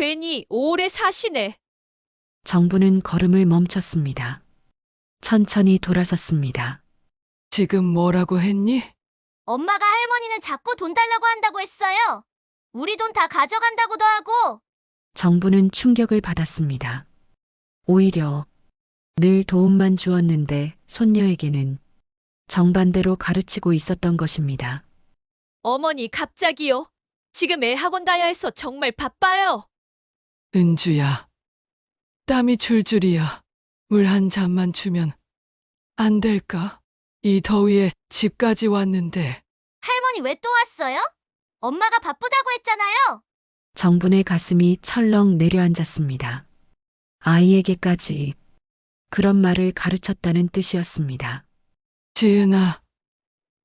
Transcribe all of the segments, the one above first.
괜히 오래 사시네. 정부는 걸음을 멈췄습니다. 천천히 돌아섰습니다. 지금 뭐라고 했니? 엄마가 할머니는 자꾸 돈 달라고 한다고 했어요. 우리 돈 다 가져간다고도 하고. 정부는 충격을 받았습니다. 오히려 늘 도움만 주었는데 손녀에게는 정반대로 가르치고 있었던 것입니다. 어머니 갑자기요. 지금 애 학원 가야 해서 정말 바빠요. 은주야. 땀이 줄줄이야. 물 한 잔만 주면 안 될까? 이 더위에 집까지 왔는데. 할머니 왜 또 왔어요? 엄마가 바쁘다고 했잖아요. 정분의 가슴이 철렁 내려앉았습니다. 아이에게까지 그런 말을 가르쳤다는 뜻이었습니다. 지은아.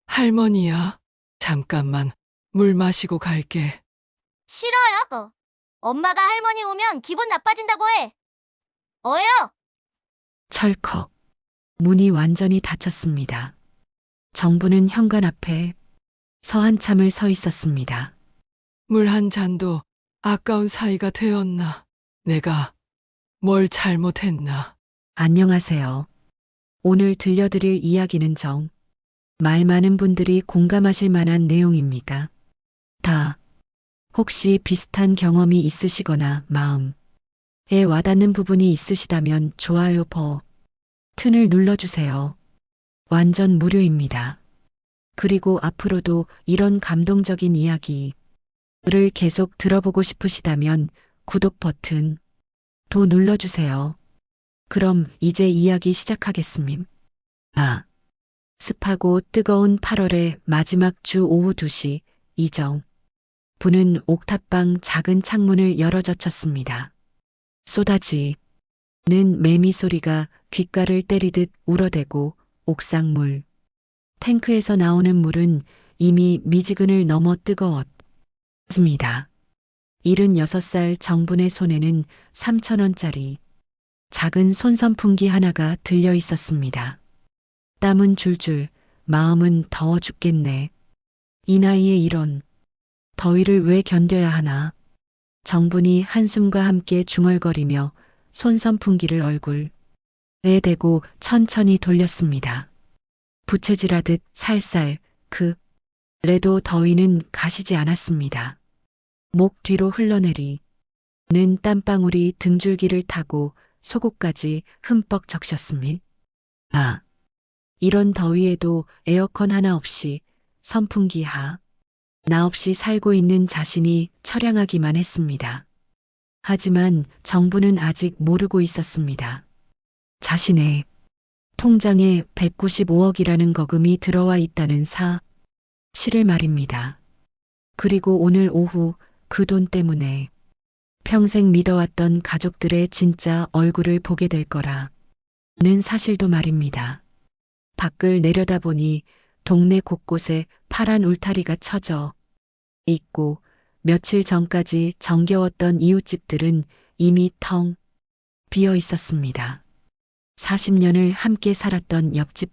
할머니야. 잠깐만 물 마시고 갈게. 싫어요. 엄마가 할머니 오면 기분 나빠진다고 해. 어요? 철컥. 문이 완전히 닫혔습니다. 정부는 현관 앞에 서 한참을 서 있었습니다. 물 한 잔도 아까운 사이가 되었나? 내가 뭘 잘못했나? 안녕하세요. 오늘 들려드릴 이야기는 말 많은 분들이 공감하실 만한 내용입니다. 다 혹시 비슷한 경험이 있으시거나 마음에 와닿는 부분이 있으시다면 좋아요 버튼을 눌러주세요. 완전 무료입니다. 그리고 앞으로도 이런 감동적인 이야기를 계속 들어보고 싶으시다면 구독 버튼도 눌러주세요. 그럼 이제 이야기 시작하겠습니다. 습하고 뜨거운 8월의 마지막 주 오후 2시 부는 옥탑방 작은 창문을 열어젖혔습니다. 쏟아지는 매미 소리가 귓가를 때리듯 울어대고 옥상 물 탱크에서 나오는 물은 이미 미지근을 넘어 뜨거웠습니다. 76살 정분의 손에는 3,000원짜리 작은 손선풍기 하나가 들려 있었습니다. 땀은 줄줄, 마음은 더워 죽겠네. 이 나이에 이런 더위를 왜 견뎌야 하나. 정분이 한숨과 함께 중얼거리며 손선풍기를 얼굴에 대고 천천히 돌렸습니다. 부채질하듯 살살 그래도 더위는 가시지 않았습니다. 목 뒤로 흘러내리는 땀방울이 등줄기를 타고 속옷까지 흠뻑 적셨습니다. 이런 더위에도 에어컨 하나 없이 선풍기 하나 없이 살고 있는 자신이 처량하기만 했습니다. 하지만 정부는 아직 모르고 있었습니다. 자신의 통장에 195억이라는 거금이 들어와 있다는 사실을 말입니다. 그리고 오늘 오후 그 돈 때문에 평생 믿어왔던 가족들의 진짜 얼굴을 보게 될 거라는 사실도 말입니다. 밖을 내려다보니 동네 곳곳에 파란 울타리가 쳐져 있고 며칠 전까지 정겨웠던 이웃집들은 이미 텅 비어 있었습니다. 40년을 함께 살았던 옆집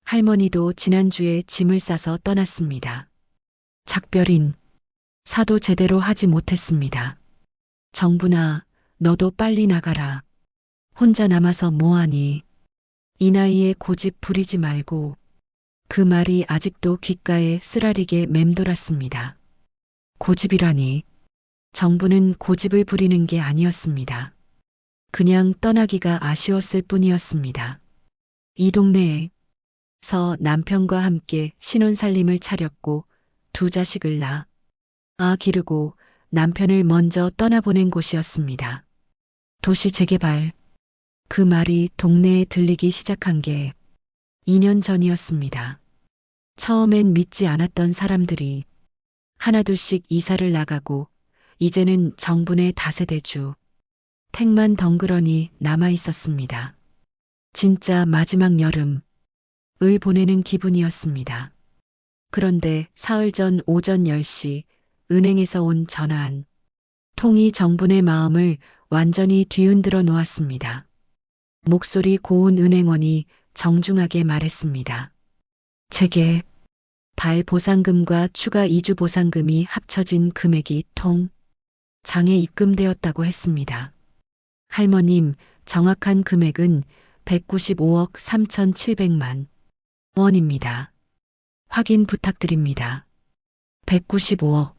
할머니도 지난주에 짐을 싸서 떠났습니다. 작별인 사도 제대로 하지 못했습니다. 정부나 너도 빨리 나가라. 혼자 남아서 뭐하니. 이 나이에 고집 부리지 말고. 그 말이 아직도 귓가에 쓰라리게 맴돌았습니다. 고집이라니. 정부는 고집을 부리는 게 아니었습니다. 그냥 떠나기가 아쉬웠을 뿐이었습니다. 이 동네에서 남편과 함께 신혼살림을 차렸고 두 자식을 기르고 남편을 먼저 떠나보낸 곳이었습니다. 도시 재개발. 그 말이 동네에 들리기 시작한 게 2년 전이었습니다. 처음엔 믿지 않았던 사람들이 하나둘씩 이사를 나가고 이제는 정분의 다세대주 택만 덩그러니 남아 있었습니다. 진짜 마지막 여름을 보내는 기분이었습니다. 그런데 사흘 전 오전 10시 은행에서 온 전화 한 통이 정분의 마음을 완전히 뒤흔들어 놓았습니다. 목소리 고운 은행원이 정중하게 말했습니다. 재개 발 보상금과 추가 이주 보상금이 합쳐진 금액이 통 장에 입금되었다고 했습니다. 할머님, 정확한 금액은 195억 3,700만 원입니다. 확인 부탁드립니다. 195억.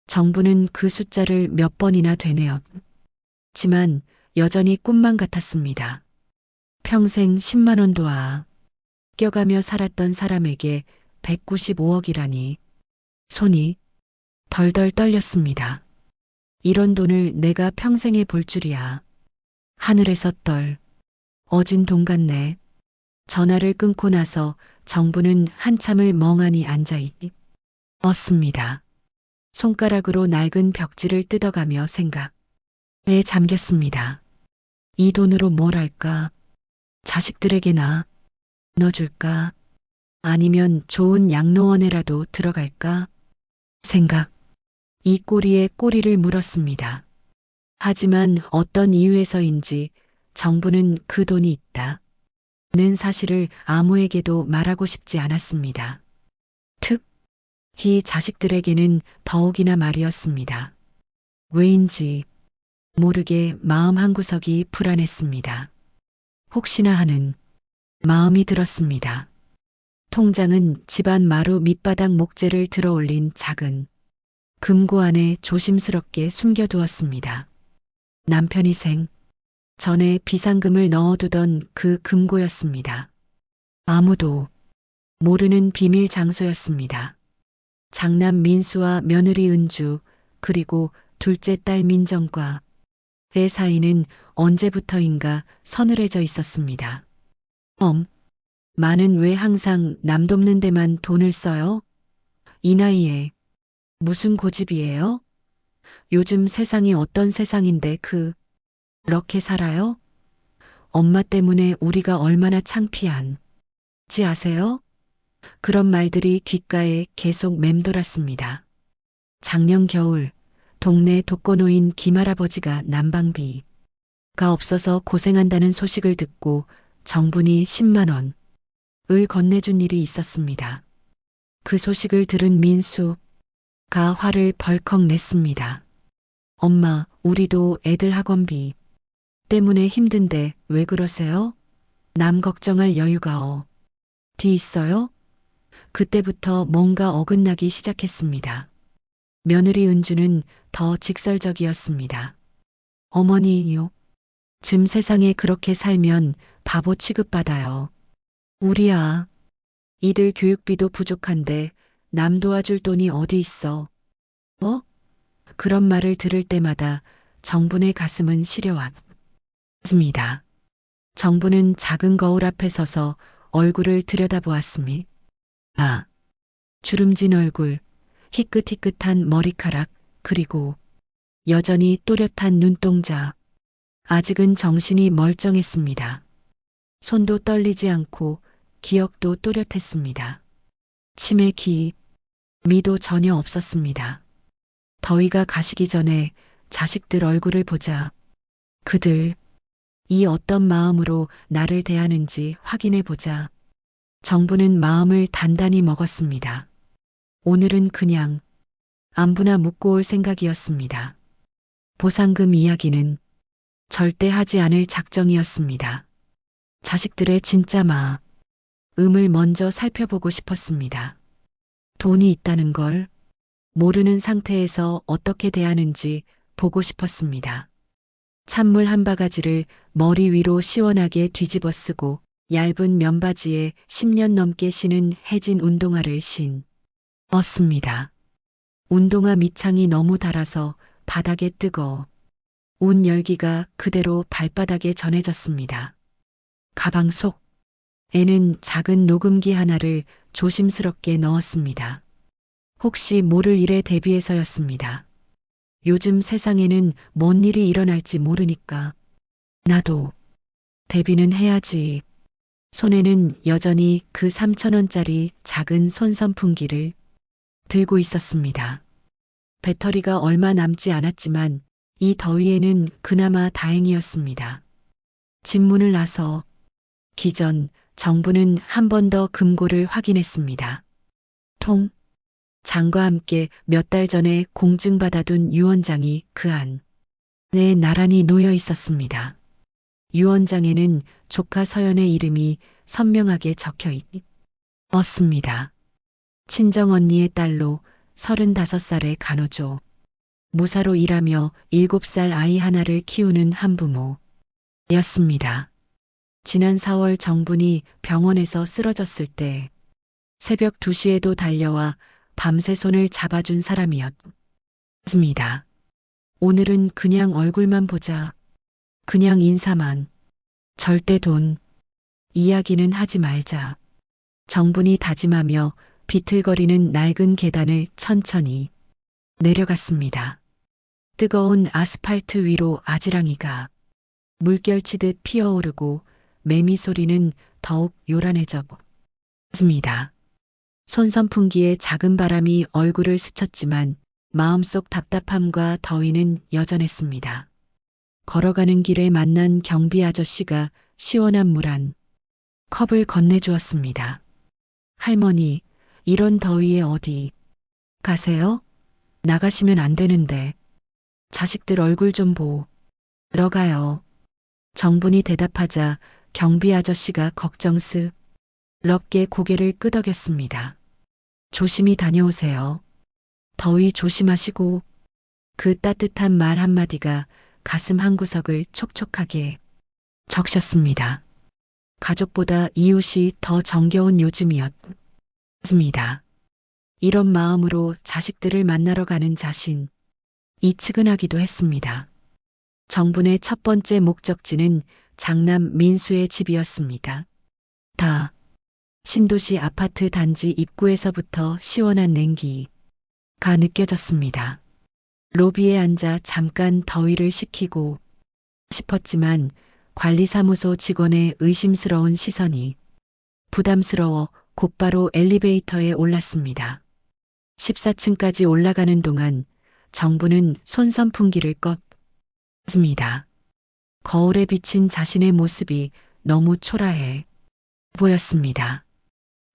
정부는 그 숫자를 몇 번이나 되뇌었지만 여전히 꿈만 같았습니다. 평생 10만 원도 껴가며 살았던 사람에게 195억이라니 손이 덜덜 떨렸습니다. 이런 돈을 내가 평생에 볼 줄이야. 하늘에서 어진 돈 같네. 전화를 끊고 나서 정부는 한참을 멍하니 앉아있었습니다. 손가락으로 낡은 벽지를 뜯어가며 생각에 잠겼습니다. 이 돈으로 뭘 할까? 자식들에게나 넣어줄까? 아니면 좋은 양로원에라도 들어갈까? 생각. 이 꼬리에 꼬리를 물었습니다. 하지만 어떤 이유에서인지 정부는 그 돈이 있다는 사실을 아무에게도 말하고 싶지 않았습니다. 특히 자식들에게는 더욱이나 말이었습니다. 왜인지 모르게 마음 한구석이 불안했습니다. 혹시나 하는 마음이 들었습니다. 통장은 집안 마루 밑바닥 목재를 들어올린 작은 금고 안에 조심스럽게 숨겨두었습니다. 남편이 전에 비상금을 넣어두던 그 금고였습니다. 아무도 모르는 비밀 장소였습니다. 장남 민수와 며느리 은주, 그리고 둘째 딸 민정과 의 사이는 언제부터인가 서늘해져 있었습니다. 마는 왜 항상 남 돕는 데만 돈을 써요? 이 나이에 무슨 고집이에요? 요즘 세상이 어떤 세상인데 그렇게 살아요? 엄마 때문에 우리가 얼마나 창피한지 아세요? 그런 말들이 귓가에 계속 맴돌았습니다. 작년 겨울 동네 독거노인 김할아버지가 난방비가 없어서 고생한다는 소식을 듣고 정분이 10만 원을 건네준 일이 있었습니다. 그 소식을 들은 민수가 화를 벌컥 냈습니다. 엄마, 우리도 애들 학원비 때문에 힘든데 왜 그러세요? 남 걱정할 여유가 어디 있어요? 그때부터 뭔가 어긋나기 시작했습니다. 며느리 은주는 더 직설적이었습니다. 어머니요. 즘 세상에 그렇게 살면 바보 취급받아요. 우리 이들 교육비도 부족한데 남 도와줄 돈이 어디 있어? 그런 말을 들을 때마다 정분의 가슴은 시려왔습니다. 정분은 작은 거울 앞에 서서 얼굴을 들여다보았습니다. 주름진 얼굴, 희끗희끗한 머리카락, 그리고 여전히 또렷한 눈동자. 아직은 정신이 멀쩡했습니다. 손도 떨리지 않고 기억도 또렷했습니다. 치매 미도 전혀 없었습니다. 더위가 가시기 전에 자식들 얼굴을 보자. 그들 이 어떤 마음으로 나를 대하는지 확인해 보자. 정부는 마음을 단단히 먹었습니다. 오늘은 그냥 안부나 묻고 올 생각이었습니다. 보상금 이야기는 절대 하지 않을 작정이었습니다. 자식들의 진짜 마음을 먼저 살펴보고 싶었습니다. 돈이 있다는 걸 모르는 상태에서 어떻게 대하는지 보고 싶었습니다. 찬물 한 바가지를 머리 위로 시원하게 뒤집어 쓰고 얇은 면바지에 10년 넘게 신은 해진 운동화를 신었습니다. 운동화 밑창이 너무 닳아서 바닥에 운 열기가 그대로 발바닥에 전해졌습니다. 가방 속에는 작은 녹음기 하나를 조심스럽게 넣었습니다. 혹시 모를 일에 대비해서였습니다. 요즘 세상에는 뭔 일이 일어날지 모르니까 나도 대비는 해야지. 손에는 여전히 그 3,000원짜리 작은 손선풍기를 들고 있었습니다. 배터리가 얼마 남지 않았지만 이 더위에는 그나마 다행이었습니다. 집 문을 나서 기전 정부는 한 번 더 금고를 확인했습니다. 장과 함께 몇 달 전에 공증받아둔 유언장이 그 안에 나란히 놓여 있었습니다. 유언장에는 조카 서연의 이름이 선명하게 적혀 있었습니다. 친정 언니의 딸로 35살의 간호조, 무사로 일하며 7살 아이 하나를 키우는 한부모였습니다. 지난 4월 정분이 병원에서 쓰러졌을 때 새벽 2시에도 달려와 밤새 손을 잡아준 사람이었습니다. 오늘은 그냥 얼굴만 보자. 그냥 인사만. 절대 돈 이야기는 하지 말자. 정분이 다짐하며 비틀거리는 낡은 계단을 천천히 내려갔습니다. 뜨거운 아스팔트 위로 아지랑이가 물결치듯 피어오르고 매미 소리는 더욱 요란해졌습니다. 손선풍기에 작은 바람이 얼굴을 스쳤지만 마음속 답답함과 더위는 여전했습니다. 걸어가는 길에 만난 경비 아저씨가 시원한 물 한 컵을 건네주었습니다. 할머니, 이런 더위에 어디 가세요? 나가시면 안 되는데. 자식들 얼굴 좀 들어가요. 정분이 대답하자 경비 아저씨가 걱정스럽게 고개를 끄덕였습니다. 조심히 다녀오세요. 더위 조심하시고. 그 따뜻한 말 한마디가 가슴 한구석을 촉촉하게 적셨습니다. 가족보다 이웃이 더 정겨운 요즘이었습니다. 이런 마음으로 자식들을 만나러 가는 자신, 측은하기도 했습니다. 정분의 첫 번째 목적지는 장남 민수의 집이었습니다. 신도시 아파트 단지 입구에서부터 시원한 냉기가 느껴졌습니다. 로비에 앉아 잠깐 더위를 식히고 싶었지만 관리사무소 직원의 의심스러운 시선이 부담스러워 곧바로 엘리베이터에 올랐습니다. 14층까지 올라가는 동안 정부는 손선풍기를 껐습니다. 거울에 비친 자신의 모습이 너무 초라해 보였습니다.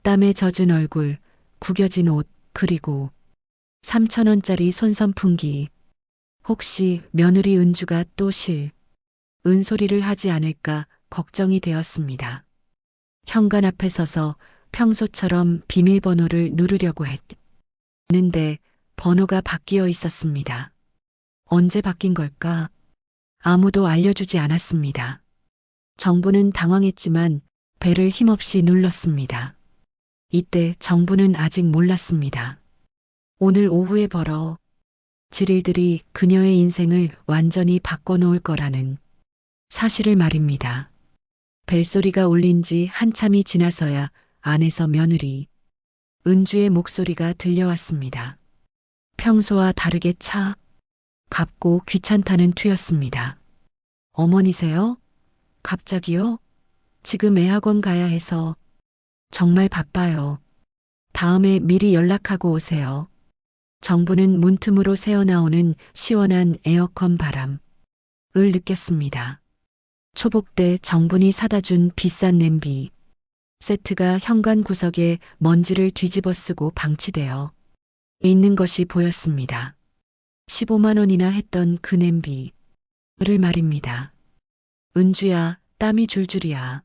땀에 젖은 얼굴, 구겨진 옷, 그리고 3,000원짜리 손선풍기. 혹시 며느리 은주가 또 은소리를 하지 않을까 걱정이 되었습니다. 현관 앞에 서서 평소처럼 비밀번호를 누르려고 했는데 번호가 바뀌어 있었습니다. 언제 바뀐 걸까? 아무도 알려주지 않았습니다. 정부는 당황했지만 벨을 힘없이 눌렀습니다. 이때 정부는 아직 몰랐습니다. 오늘 오후에 벌어질 일들이 그녀의 인생을 완전히 바꿔놓을 거라는 사실을 말입니다. 벨소리가 울린 지 한참이 지나서야 안에서 며느리 은주의 목소리가 들려왔습니다. 평소와 다르게 차갑고 귀찮다는 투였습니다. 어머니세요? 갑자기요? 지금 애학원 가야 해서 정말 바빠요. 다음에 미리 연락하고 오세요. 정부는 문틈으로 새어나오는 시원한 에어컨 바람을 느꼈습니다. 초복때 정분이 사다 준 비싼 냄비 세트가 현관 구석에 먼지를 뒤집어 쓰고 방치되어 있는 것이 보였습니다. 15만 원이나 했던 그 냄비를 말입니다. 은주야, 땀이 줄줄이야.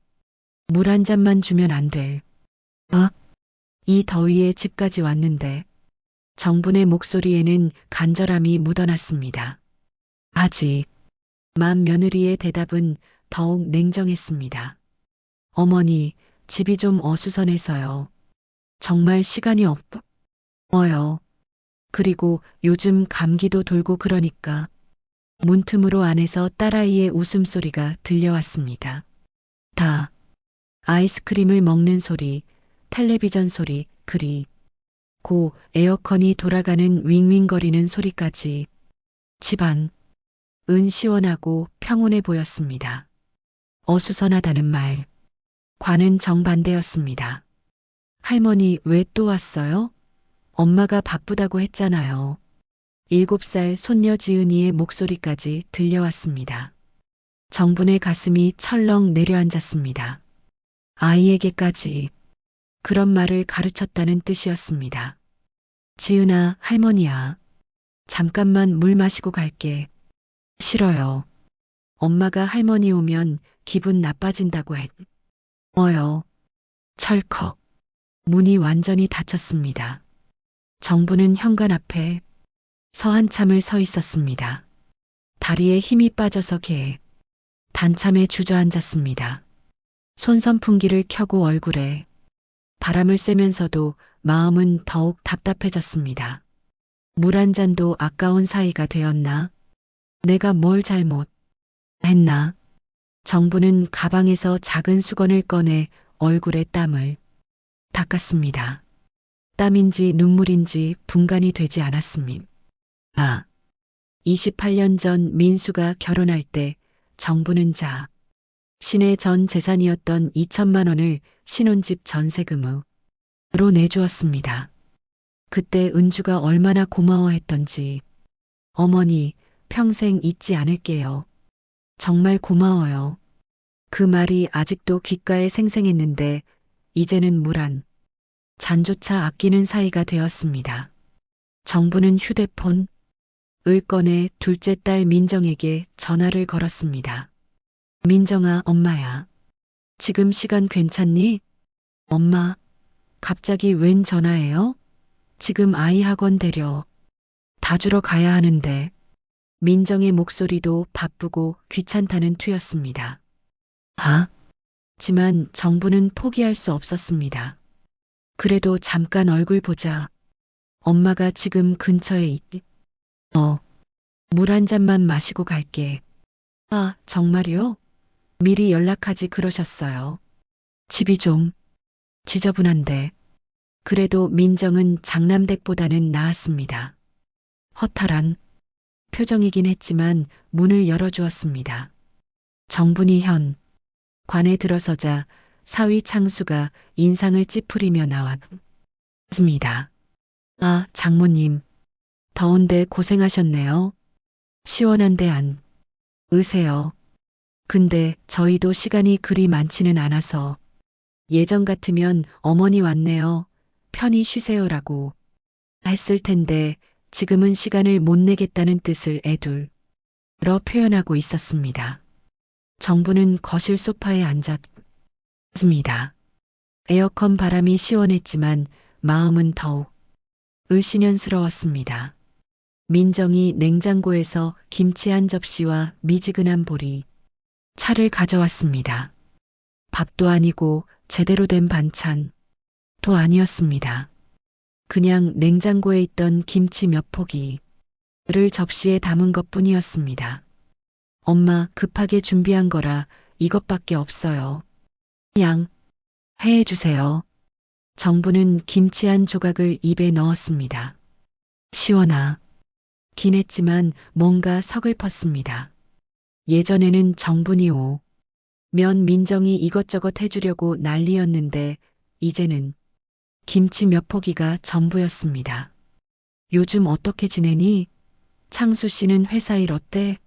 물 한 잔만 주면 안 될? 이 더위에 집까지 왔는데. 정분의 목소리에는 간절함이 묻어났습니다. 아직. 만 며느리의 대답은 더욱 냉정했습니다. 어머니, 집이 좀 어수선해서요. 정말 시간이 없어요. 그리고 요즘 감기도 돌고 그러니까. 문틈으로 안에서 딸아이의 웃음소리가 들려왔습니다. 아이스크림을 먹는 소리, 텔레비전 소리, 그리고 에어컨이 돌아가는 윙윙거리는 소리까지. 집안 은 시원하고 평온해 보였습니다. 어수선하다는 말. 과는 정반대였습니다. 할머니 왜 또 왔어요? 엄마가 바쁘다고 했잖아요. 7살 손녀 지은이의 목소리까지 들려왔습니다. 정분의 가슴이 철렁 내려앉았습니다. 아이에게까지 그런 말을 가르쳤다는 뜻이었습니다. 지은아, 할머니야. 잠깐만 물 마시고 갈게. 싫어요. 엄마가 할머니 오면 기분 나빠진다고 했. 어요. 철컥. 문이 완전히 닫혔습니다. 정부는 현관 앞에 서 한참을 서 있었습니다. 다리에 힘이 빠져서 단참에 주저앉았습니다. 손선풍기를 켜고 얼굴에 바람을 쐬면서도 마음은 더욱 답답해졌습니다. 물 한 잔도 아까운 사이가 되었나? 내가 뭘 잘못 했나? 정부는 가방에서 작은 수건을 꺼내 얼굴에 땀을 닦았습니다. 땀인지 눈물인지 분간이 되지 않았습니다. 28년 전 민수가 결혼할 때 정부는 신의 전 재산이었던 2천만 원을 신혼집 전세금으로 내주었습니다. 그때 은주가 얼마나 고마워했던지. 어머니, 평생 잊지 않을게요. 정말 고마워요. 그 말이 아직도 귓가에 생생했는데 이제는 물 한 잔조차 아끼는 사이가 되었습니다. 정부는 휴대폰을 꺼내 둘째 딸 민정에게 전화를 걸었습니다. 민정아, 엄마야. 지금 시간 괜찮니? 엄마, 갑자기 웬 전화예요? 지금 아이 학원 다 주러 가야 하는데. 민정의 목소리도 바쁘고 귀찮다는 투였습니다. 하지만 정부는 포기할 수 없었습니다. 그래도 잠깐 얼굴 보자. 엄마가 지금 근처에 물 한 잔만 마시고 갈게. 정말요? 미리 연락하지 그러셨어요. 집이 좀 지저분한데. 그래도 민정은 장남댁보다는 나았습니다. 허탈한 표정이긴 했지만 문을 열어주었습니다. 정분이 관에 들어서자 사위 창수가 인상을 찌푸리며 나왔습니다. 장모님. 더운데 고생하셨네요. 시원한데 안 으세요. 근데 저희도 시간이 그리 많지는 않아서. 예전 같으면 어머니 왔네요. 편히 쉬세요라고 했을 텐데 지금은 시간을 못 내겠다는 뜻을 애둘러 표현하고 있었습니다. 정부는 거실 소파에 앉았습니다. 에어컨 바람이 시원했지만 마음은 더욱 을씨년스러웠습니다. 민정이 냉장고에서 김치 한 접시와 미지근한 보리 차를 가져왔습니다. 밥도 아니고 제대로 된 반찬도 아니었습니다. 그냥 냉장고에 있던 김치 몇 포기를 접시에 담은 것뿐이었습니다. 엄마, 급하게 준비한 거라 이것밖에 없어요. 그냥 해주세요. 정부는 김치 한 조각을 입에 넣었습니다. 시원하긴 했지만 뭔가 서글펐습니다. 예전에는 정분이 면 민정이 이것저것 해주려고 난리였는데 이제는 김치 몇 포기가 전부였습니다. 요즘 어떻게 지내니? 창수 씨는 회사 일 어때?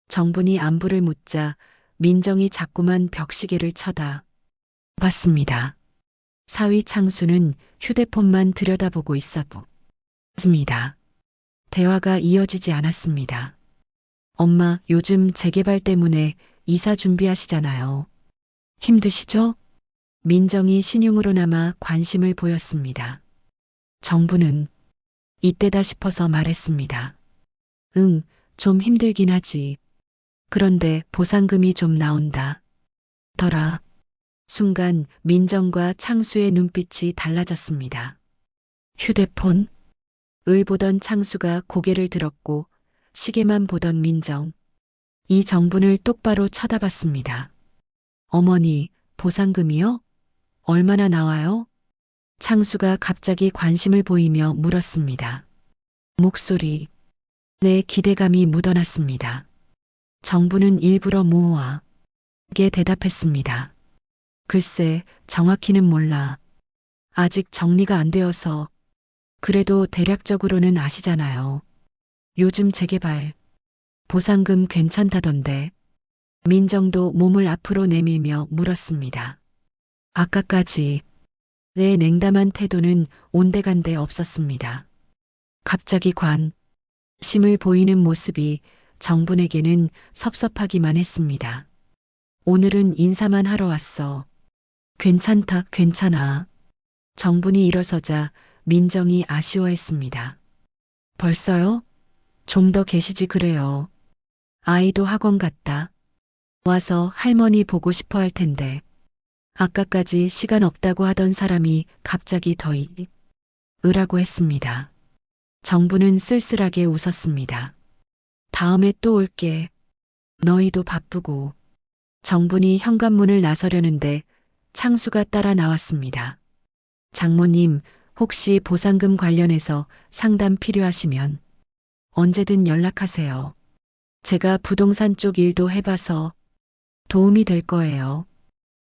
정분이 안부를 묻자 민정이 자꾸만 벽시계를 쳐다봤습니다. 사위 창수는 휴대폰만 들여다보고 있었습니다. 대화가 이어지지 않았습니다. 엄마, 요즘 재개발 때문에 이사 준비하시잖아요. 힘드시죠? 민정이 신용으로나마 관심을 보였습니다. 정부는 이때다 싶어서 말했습니다. 좀 힘들긴 하지. 그런데 보상금이 좀 나온다. 순간 민정과 창수의 눈빛이 달라졌습니다. 휴대폰을 보던 창수가 고개를 들었고 시계만 보던 민정. 이 정분을 똑바로 쳐다봤습니다. 어머니, 보상금이요? 얼마나 나와요? 창수가 갑자기 관심을 보이며 물었습니다. 목소리, 내 기대감이 묻어났습니다. 정부는 일부러 모호하게 대답했습니다. 글쎄, 정확히는 몰라. 아직 정리가 안 되어서. 그래도 대략적으로는 아시잖아요. 요즘 재개발 보상금 괜찮다던데. 민정도 몸을 앞으로 내밀며 물었습니다. 아까까지 내 냉담한 태도는 온데간데 없었습니다. 갑자기 관심을 보이는 모습이 정분에게는 섭섭하기만 했습니다. 오늘은 인사만 하러 왔어. 괜찮다, 괜찮아. 정분이 일어서자 민정이 아쉬워했습니다. 벌써요? 좀 더 계시지 그래요. 아이도 학원 갔다. 와서 할머니 보고 싶어 할 텐데. 아까까지 시간 없다고 하던 사람이 갑자기 으라고 했습니다. 정부는 쓸쓸하게 웃었습니다. 다음에 또 올게. 너희도 바쁘고. 정분이 현관문을 나서려는데 창수가 따라 나왔습니다. 장모님, 혹시 보상금 관련해서 상담 필요하시면 언제든 연락하세요. 제가 부동산 쪽 일도 해봐서 도움이 될 거예요.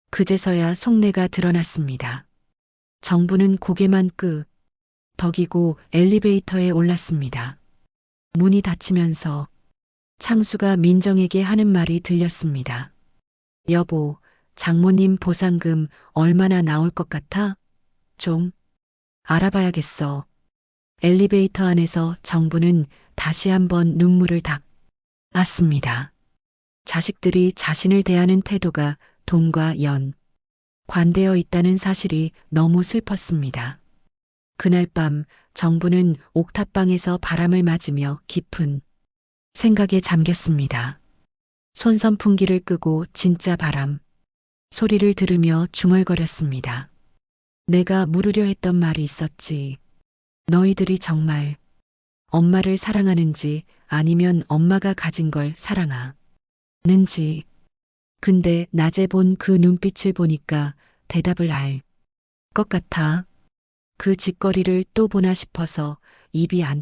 그제서야 속내가 드러났습니다. 정부는 고개만 덕이고 엘리베이터에 올랐습니다. 문이 닫히면서 창수가 민정에게 하는 말이 들렸습니다. 여보, 장모님 보상금 얼마나 나올 것 같아? 좀 알아봐야겠어. 엘리베이터 안에서 정부는 다시 한번 눈물을 닦았습니다. 자식들이 자신을 대하는 태도가 돈과 관되어 있다는 사실이 너무 슬펐습니다. 그날 밤 정부는 옥탑방에서 바람을 맞으며 깊은 생각에 잠겼습니다. 손선풍기를 끄고 진짜 바람 소리를 들으며 중얼거렸습니다. 내가 물으려 했던 말이 있었지. 너희들이 정말 엄마를 사랑하는지 아니면 엄마가 가진 걸 사랑하는지. 근데 낮에 본 그 눈빛을 보니까 대답을 알 것 같아. 그 짓거리를 또 보나 싶어서 입이 안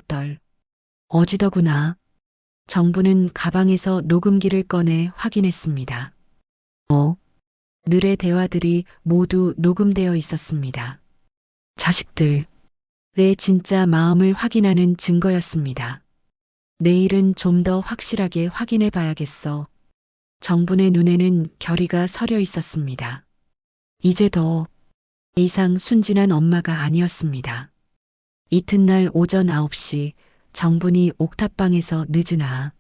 어지더구나. 정부는 가방에서 녹음기를 꺼내 확인했습니다. 늘의 대화들이 모두 녹음되어 있었습니다. 자식들의 진짜 마음을 확인하는 증거였습니다. 내일은 좀 더 확실하게 확인해 봐야겠어. 정분의 눈에는 결의가 서려 있었습니다. 이제 더 이상 순진한 엄마가 아니었습니다. 이튿날 오전 9시 정분이 옥탑방에서 늦으나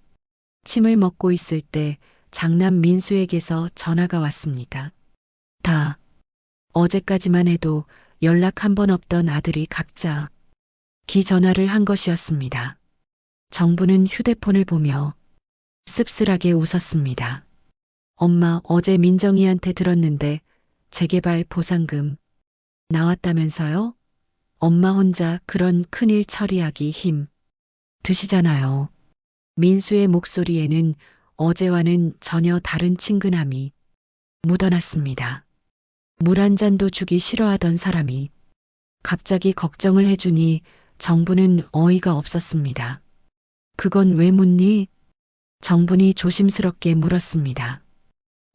침을 먹고 있을 때 장남 민수에게서 전화가 왔습니다. 어제까지만 해도 연락 한 번 없던 아들이 갑자기 전화를 한 것이었습니다. 정부는 휴대폰을 보며 씁쓸하게 웃었습니다. 엄마, 어제 민정이한테 들었는데 재개발 보상금 나왔다면서요? 엄마 혼자 그런 큰일 처리하기 드시잖아요. 민수의 목소리에는 어제와는 전혀 다른 친근함이 묻어났습니다. 물 한 잔도 주기 싫어하던 사람이 갑자기 걱정을 해주니 정부는 어이가 없었습니다. 그건 왜 묻니? 정분이 조심스럽게 물었습니다.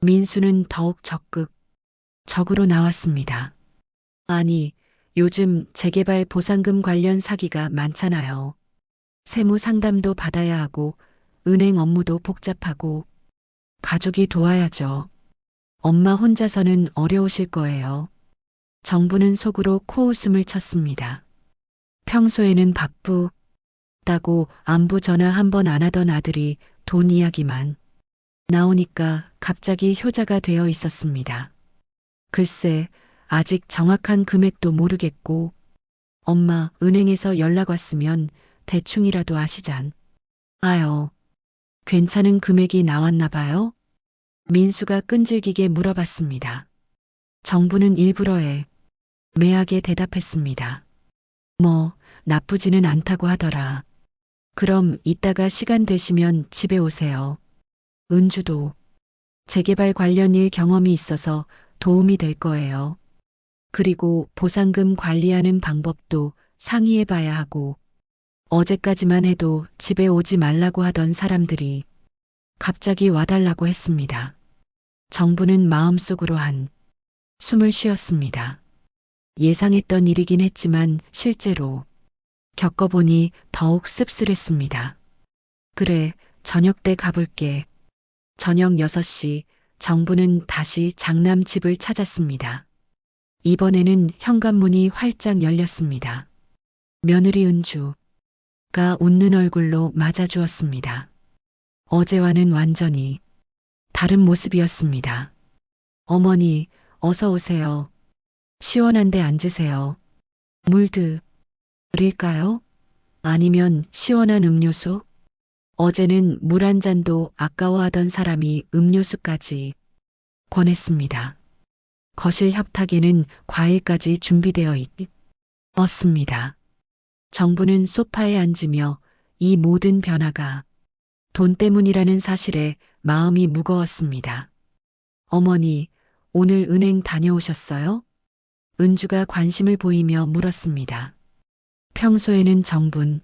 민수는 더욱 적으로 나왔습니다. 아니, 요즘 재개발 보상금 관련 사기가 많잖아요. 세무 상담도 받아야 하고 은행 업무도 복잡하고 가족이 도와야죠. 엄마 혼자서는 어려우실 거예요. 정부는 속으로 코웃음을 쳤습니다. 평소에는 바쁘다고 안부 전화 한 번 안 하던 아들이 돈 이야기만 나오니까 갑자기 효자가 되어 있었습니다. 글쎄, 아직 정확한 금액도 모르겠고, 엄마, 은행에서 연락 왔으면 대충이라도 아시잖아요. 괜찮은 금액이 나왔나 봐요? 민수가 끈질기게 물어봤습니다. 정부는 일부러 매하게 대답했습니다. 뭐, 나쁘지는 않다고 하더라. 그럼 이따가 시간 되시면 집에 오세요. 은주도 재개발 관련 일 경험이 있어서 도움이 될 거예요. 그리고 보상금 관리하는 방법도 상의해 봐야 하고, 어제까지만 해도 집에 오지 말라고 하던 사람들이 갑자기 와달라고 했습니다. 정부는 마음속으로 숨을 쉬었습니다. 예상했던 일이긴 했지만 실제로 겪어보니 더욱 씁쓸했습니다. 그래, 저녁 때 가볼게. 저녁 6시 정부는 다시 장남 집을 찾았습니다. 이번에는 현관문이 활짝 열렸습니다. 며느리 은주. 웃는 얼굴로 맞아주었습니다. 어제와는 완전히 다른 모습이었습니다. 어머니, 어서 오세요. 시원한데 앉으세요. 물 드릴까요? 아니면 시원한 음료수? 어제는 물 한 잔도 아까워하던 사람이 음료수까지 권했습니다. 거실 협탁에는 과일까지 준비되어 있었습니다. 정부는 소파에 앉으며 이 모든 변화가 돈 때문이라는 사실에 마음이 무거웠습니다. 어머니, 오늘 은행 다녀오셨어요? 은주가 관심을 보이며 물었습니다. 평소에는 정분의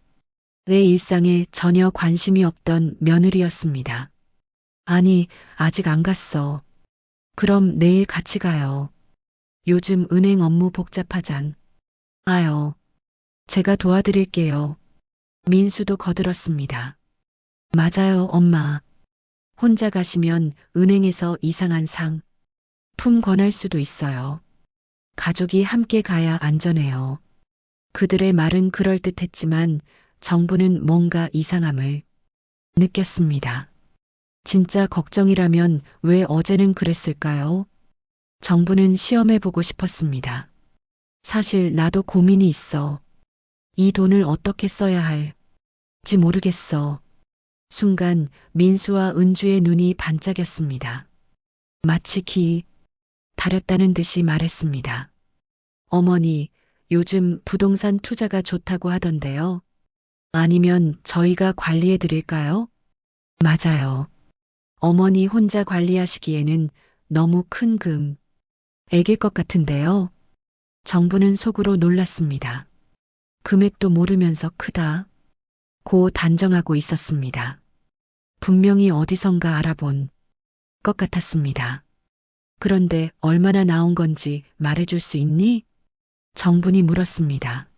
일상에 전혀 관심이 없던 며느리였습니다. 아니, 아직 안 갔어. 그럼 내일 같이 가요. 요즘 은행 업무 복잡하잖아요. 제가 도와드릴게요. 민수도 거들었습니다. 맞아요, 엄마. 혼자 가시면 은행에서 이상한 상품 권할 수도 있어요. 가족이 함께 가야 안전해요. 그들의 말은 그럴듯했지만 정부는 뭔가 이상함을 느꼈습니다. 진짜 걱정이라면 왜 어제는 그랬을까요? 정부는 시험해보고 싶었습니다. 사실 나도 고민이 있어. 이 돈을 어떻게 써야 할지 모르겠어. 순간 민수와 은주의 눈이 반짝였습니다. 마치 기다렸다는 듯이 말했습니다. 어머니, 요즘 부동산 투자가 좋다고 하던데요. 아니면 저희가 관리해 드릴까요? 맞아요. 어머니 혼자 관리하시기에는 너무 큰 액일 것 같은데요. 정부는 속으로 놀랐습니다. 금액도 모르면서 크다고 단정하고 있었습니다. 분명히 어디선가 알아본 것 같았습니다. 그런데 얼마나 나온 건지 말해줄 수 있니? 정분이 물었습니다.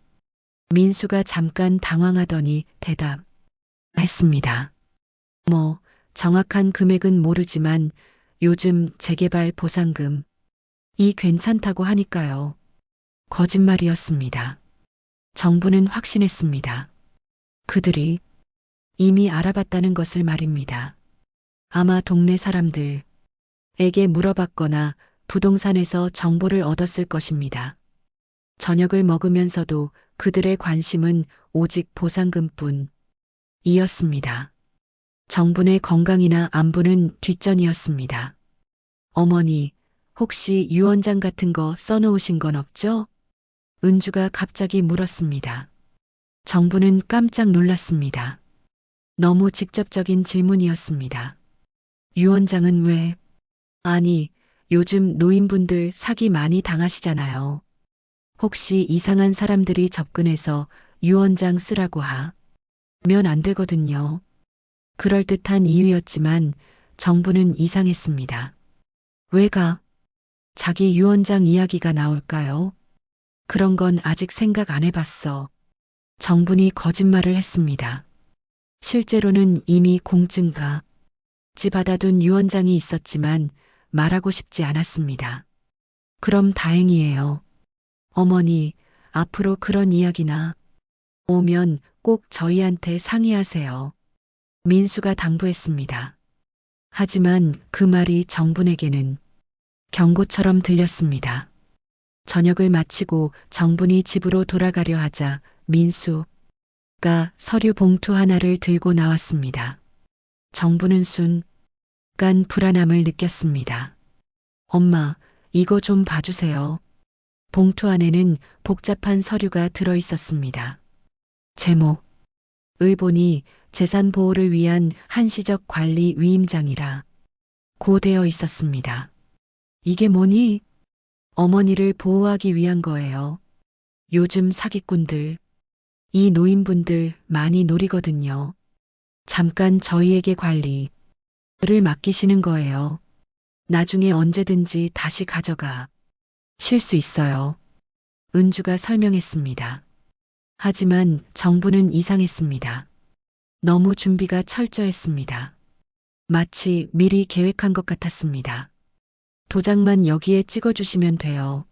민수가 잠깐 당황하더니 대답했습니다. 정확한 금액은 모르지만 요즘 재개발 보상금이 괜찮다고 하니까요. 거짓말이었습니다. 정부는 확신했습니다. 그들이 이미 알아봤다는 것을 말입니다. 아마 동네 사람들에게 물어봤거나 부동산에서 정보를 얻었을 것입니다. 저녁을 먹으면서도 그들의 관심은 오직 보상금뿐이었습니다. 정분의 건강이나 안부는 뒷전이었습니다. 어머니, 혹시 유언장 같은 거 써놓으신 건 없죠? 은주가 갑자기 물었습니다. 정부는 깜짝 놀랐습니다. 너무 직접적인 질문이었습니다. 유언장은 왜? 아니, 요즘 노인분들 사기 많이 당하시잖아요. 혹시 이상한 사람들이 접근해서 유언장 쓰라고 하면 안 되거든요. 그럴듯한 이유였지만 정부는 이상했습니다. 왜가? 자기 유언장 이야기가 나올까요? 그런 건 아직 생각 안 해봤어. 정분이 거짓말을 했습니다. 실제로는 이미 공증까지 받아둔 유언장이 있었지만 말하고 싶지 않았습니다. 그럼 다행이에요. 어머니, 앞으로 그런 이야기나 오면 꼭 저희한테 상의하세요. 민수가 당부했습니다. 하지만 그 말이 정분에게는 경고처럼 들렸습니다. 저녁을 마치고 정분이 집으로 돌아가려 하자 민수가 서류 봉투 하나를 들고 나왔습니다. 정분은 순간 불안함을 느꼈습니다. 엄마, 이거 좀 봐주세요. 봉투 안에는 복잡한 서류가 들어 있었습니다. 제목을 보니 재산 보호를 위한 한시적 관리 위임장이라 고 되어 있었습니다. 이게 뭐니? 어머니를 보호하기 위한 거예요. 요즘 사기꾼들, 이 노인분들 많이 노리거든요. 잠깐 저희에게 관리를 맡기시는 거예요. 나중에 언제든지 다시 가져가 실 수 있어요. 은주가 설명했습니다. 하지만 정부는 이상했습니다. 너무 준비가 철저했습니다. 마치 미리 계획한 것 같았습니다. 도장만 여기에 찍어주시면 돼요.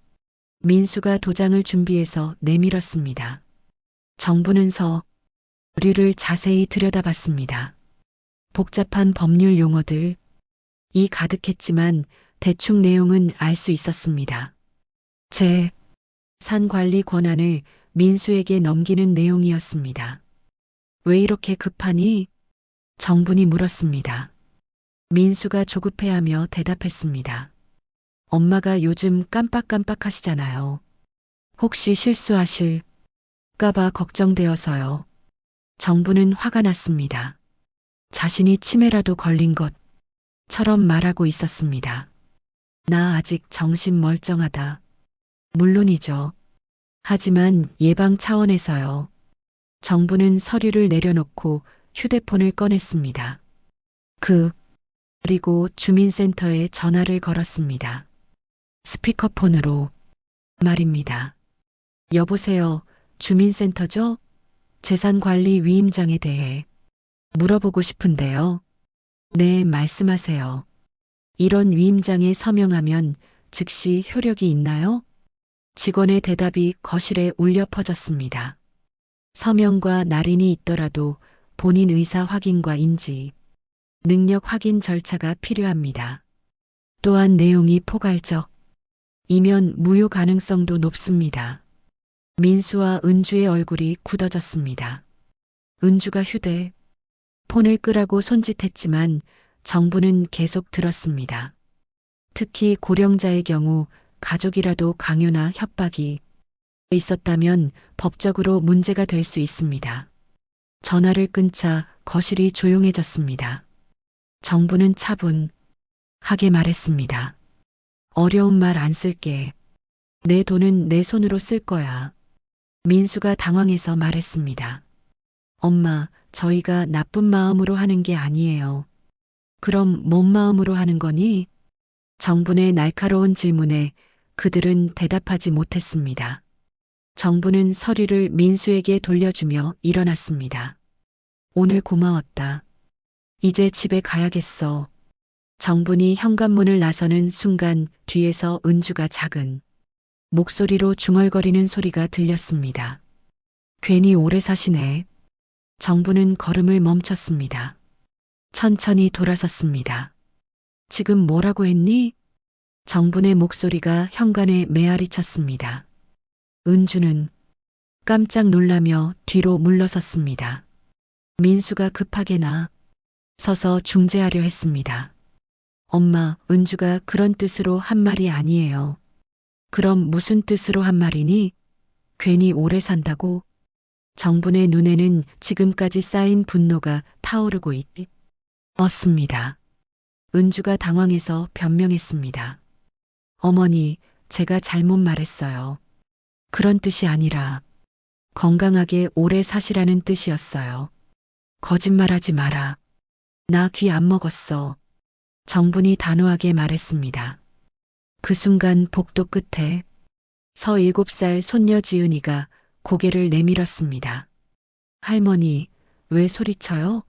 민수가 도장을 준비해서 내밀었습니다. 정부는 류를 자세히 들여다봤습니다. 복잡한 법률 용어들, 이 가득했지만 대충 내용은 알 수 있었습니다. 산 관리 권한을 민수에게 넘기는 내용이었습니다. 왜 이렇게 급하니? 정분이 물었습니다. 민수가 조급해하며 대답했습니다. 엄마가 요즘 깜빡깜빡하시잖아요. 혹시 실수하실까봐 걱정되어서요. 정부는 화가 났습니다. 자신이 치매라도 걸린 것처럼 말하고 있었습니다. 나 아직 정신 멀쩡하다. 물론이죠. 하지만 예방 차원에서요. 정부는 서류를 내려놓고 휴대폰을 꺼냈습니다. 그리고 주민센터에 전화를 걸었습니다. 스피커폰으로 말입니다. 여보세요, 주민센터죠? 재산관리 위임장에 대해 물어보고 싶은데요. 네, 말씀하세요. 이런 위임장에 서명하면 즉시 효력이 있나요? 직원의 대답이 거실에 울려 퍼졌습니다. 서명과 날인이 있더라도 본인 의사 확인과 인지, 능력 확인 절차가 필요합니다. 또한 내용이 포괄적이면 무효 가능성도 높습니다. 민수와 은주의 얼굴이 굳어졌습니다. 은주가 휴대폰을 끄라고 손짓했지만 정부는 계속 들었습니다. 특히 고령자의 경우 가족이라도 강요나 협박이 있었다면 법적으로 문제가 될 수 있습니다. 전화를 끊자 거실이 조용해졌습니다. 정부는 차분하게 말했습니다. 어려운 말 안 쓸게. 내 돈은 내 손으로 쓸 거야. 민수가 당황해서 말했습니다. 엄마, 저희가 나쁜 마음으로 하는 게 아니에요. 그럼 뭔 마음으로 하는 거니? 정분의 날카로운 질문에 그들은 대답하지 못했습니다. 정부는 서류를 민수에게 돌려주며 일어났습니다. 오늘 고마웠다. 이제 집에 가야겠어. 정분이 현관문을 나서는 순간 뒤에서 은주가 작은 목소리로 중얼거리는 소리가 들렸습니다. 괜히 오래 사시네. 정부는 걸음을 멈췄습니다. 천천히 돌아섰습니다. 지금 뭐라고 했니? 정분의 목소리가 현관에 메아리 쳤습니다. 은주는 깜짝 놀라며 뒤로 물러섰습니다. 민수가 급하게 서서 중재하려 했습니다. 엄마, 은주가 그런 뜻으로 한 말이 아니에요. 그럼 무슨 뜻으로 한 말이니? 괜히 오래 산다고? 정분의 눈에는 지금까지 쌓인 분노가 타오르고 있었습니다. 은주가 당황해서 변명했습니다. 어머니, 제가 잘못 말했어요. 그런 뜻이 아니라 건강하게 오래 사시라는 뜻이었어요. 거짓말하지 마라. 나 귀 안 먹었어. 정분이 단호하게 말했습니다. 그 순간 복도 끝에 서 7살 손녀 지은이가 고개를 내밀었습니다. 할머니, 왜 소리쳐요?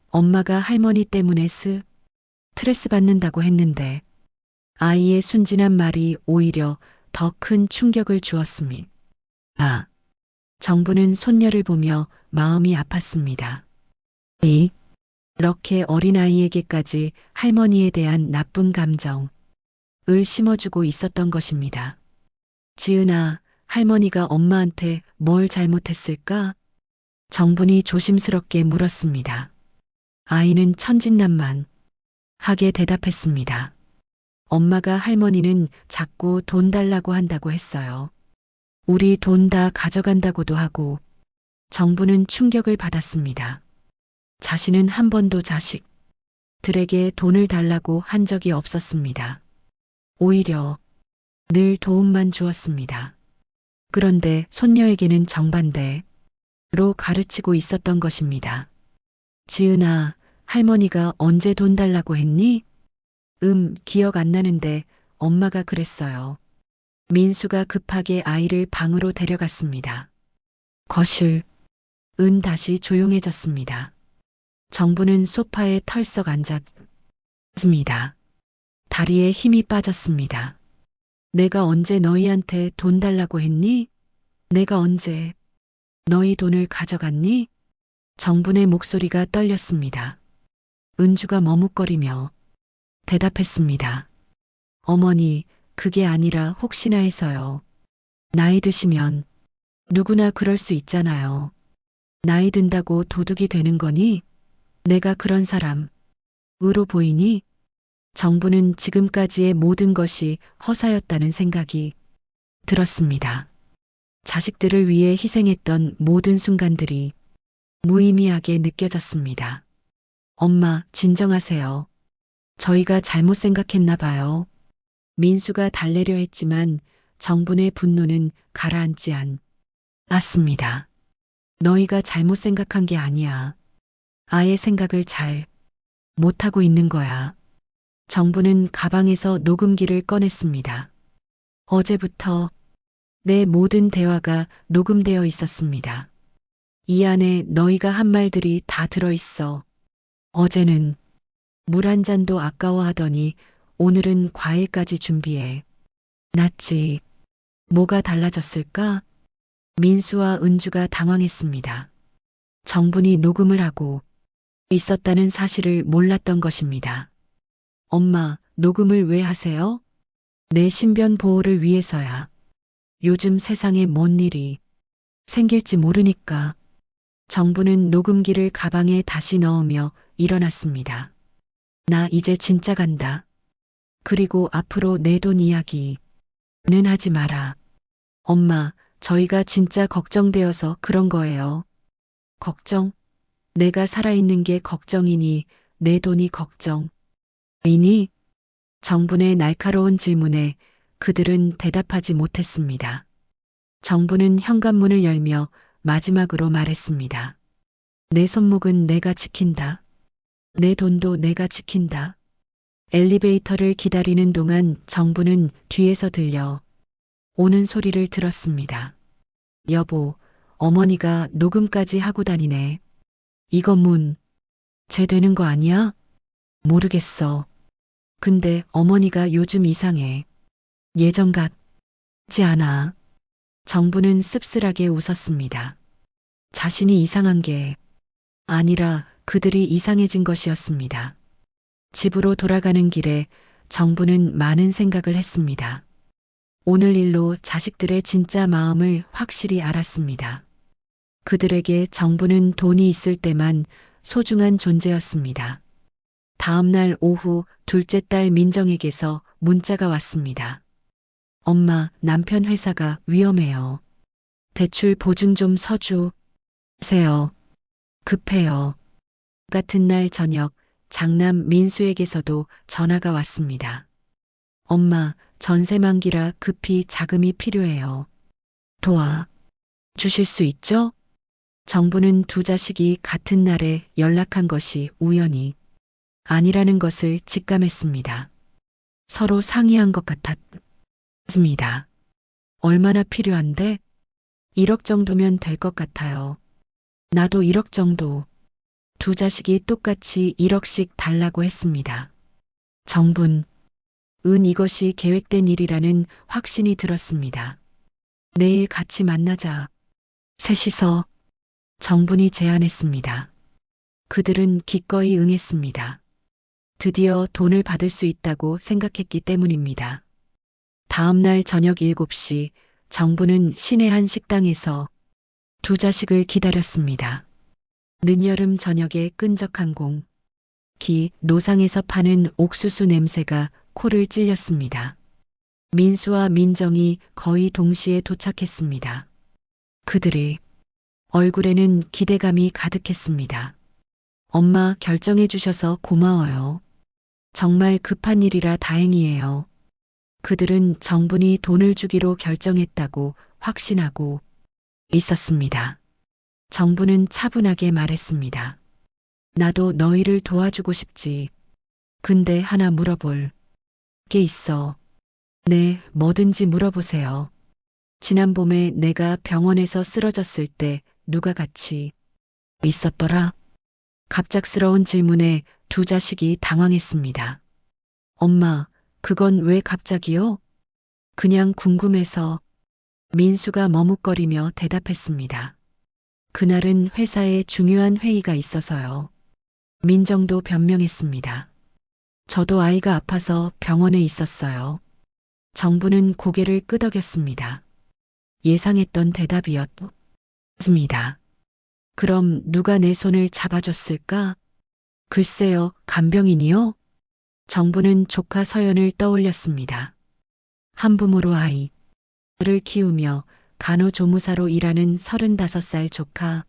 엄마가 할머니 때문에 스트레스 받는다고 했는데 아이의 순진한 말이 오히려 더 큰 충격을 주었습니다. 정부는 손녀를 보며 마음이 아팠습니다. 이렇게 어린아이에게까지 할머니에 대한 나쁜 감정을 심어주고 있었던 것입니다. 지은아, 할머니가 엄마한테 뭘 잘못했을까? 정분이 조심스럽게 물었습니다. 아이는 천진난만하게 대답했습니다. 엄마가 할머니는 자꾸 돈 달라고 한다고 했어요. 우리 돈 다 가져간다고도 하고. 정부는 충격을 받았습니다. 자신은 한 번도 자식들에게 돈을 달라고 한 적이 없었습니다. 오히려 늘 도움만 주었습니다. 그런데 손녀에게는 정반대로 가르치고 있었던 것입니다. 지은아, 할머니가 언제 돈 달라고 했니? 기억 안 나는데 엄마가 그랬어요. 민수가 급하게 아이를 방으로 데려갔습니다. 거실, 다시 조용해졌습니다. 정부는 소파에 털썩 앉았습니다. 다리에 힘이 빠졌습니다. 내가 언제 너희한테 돈 달라고 했니? 내가 언제 너희 돈을 가져갔니? 정분의 목소리가 떨렸습니다. 은주가 머뭇거리며 대답했습니다. 어머니, 그게 아니라 혹시나 해서요. 나이 드시면 누구나 그럴 수 있잖아요. 나이 든다고 도둑이 되는 거니? 내가 그런 사람으로 보이니? 정부는 지금까지의 모든 것이 허사였다는 생각이 들었습니다. 자식들을 위해 희생했던 모든 순간들이 무의미하게 느껴졌습니다. 엄마, 진정하세요. 저희가 잘못 생각했나 봐요. 민수가 달래려 했지만 정분의 분노는 가라앉지 않았습니다. 너희가 잘못 생각한 게 아니야. 아예 생각을 잘 못하고 있는 거야. 정부는 가방에서 녹음기를 꺼냈습니다. 어제부터 내 모든 대화가 녹음되어 있었습니다. 이 안에 너희가 한 말들이 다 들어있어. 어제는 물 한 잔도 아까워하더니 오늘은 과일까지 준비해 놨지. 뭐가 달라졌을까? 민수와 은주가 당황했습니다. 정분이 녹음을 하고 있었다는 사실을 몰랐던 것입니다. 엄마, 녹음을 왜 하세요? 내 신변 보호를 위해서야. 요즘 세상에 뭔 일이 생길지 모르니까. 정부는 녹음기를 가방에 다시 넣으며 일어났습니다. 나 이제 진짜 간다. 그리고 앞으로 내 돈 이야기는 하지 마라. 엄마, 저희가 진짜 걱정되어서 그런 거예요. 걱정? 내가 살아있는 게 걱정이니 내 돈이 걱정이니? 정분의 날카로운 질문에 그들은 대답하지 못했습니다. 정부는 현관문을 열며 마지막으로 말했습니다. 내 손목은 내가 지킨다. 내 돈도 내가 지킨다. 엘리베이터를 기다리는 동안 정부는 뒤에서 들려 오는 소리를 들었습니다. 여보, 어머니가 녹음까지 하고 다니네. 이거 제 되는 거 아니야? 모르겠어. 근데 어머니가 요즘 이상해. 예전 같지 않아. 정부는 씁쓸하게 웃었습니다. 자신이 이상한 게 아니라 그들이 이상해진 것이었습니다. 집으로 돌아가는 길에 정부는 많은 생각을 했습니다. 오늘 일로 자식들의 진짜 마음을 확실히 알았습니다. 그들에게 정부는 돈이 있을 때만 소중한 존재였습니다. 다음 날 오후 둘째 딸 민정에게서 문자가 왔습니다. 엄마, 남편 회사가 위험해요. 대출 보증 좀 서주세요. 급해요. 같은 날 저녁 장남 민수에게서도 전화가 왔습니다. 엄마, 전세 만기라 급히 자금이 필요해요. 도와 주실 수 있죠? 정부는 두 자식이 같은 날에 연락한 것이 우연이 아니라는 것을 직감했습니다. 서로 상의한 것 같았습니다. 얼마나 필요한데? 1억 정도면 될 것 같아요. 나도 1억 정도. 두 자식이 똑같이 1억씩 달라고 했습니다. 정분, 이것이 계획된 일이라는 확신이 들었습니다. 내일 같이 만나자. 셋이서 정분이 제안했습니다. 그들은 기꺼이 응했습니다. 드디어 돈을 받을 수 있다고 생각했기 때문입니다. 다음 날 저녁 7시 정부는 시내 한 식당에서 두 자식을 기다렸습니다. 늦여름 저녁에 끈적한 공기, 노상에서 파는 옥수수 냄새가 코를 찔렸습니다. 민수와 민정이 거의 동시에 도착했습니다. 그들의 얼굴에는 기대감이 가득했습니다. 엄마, 결정해 주셔서 고마워요. 정말 급한 일이라 다행이에요. 그들은 정분이 돈을 주기로 결정했다고 확신하고 있었습니다. 정부는 차분하게 말했습니다. 나도 너희를 도와주고 싶지. 근데 하나 물어볼 게 있어. 네, 뭐든지 물어보세요. 지난 봄에 내가 병원에서 쓰러졌을 때 누가 같이 있었더라? 갑작스러운 질문에 두 자식이 당황했습니다. 엄마, 그건 왜 갑자기요? 그냥 궁금해서. 민수가 머뭇거리며 대답했습니다. 그날은 회사에 중요한 회의가 있어서요. 민정도 변명했습니다. 저도 아이가 아파서 병원에 있었어요. 정부는 고개를 끄덕였습니다. 예상했던 대답이었습니다. 그럼 누가 내 손을 잡아줬을까? 글쎄요, 간병인이요? 정부는 조카 서연을 떠올렸습니다. 한부모로 아이를 키우며 간호조무사로 일하는 35살 조카.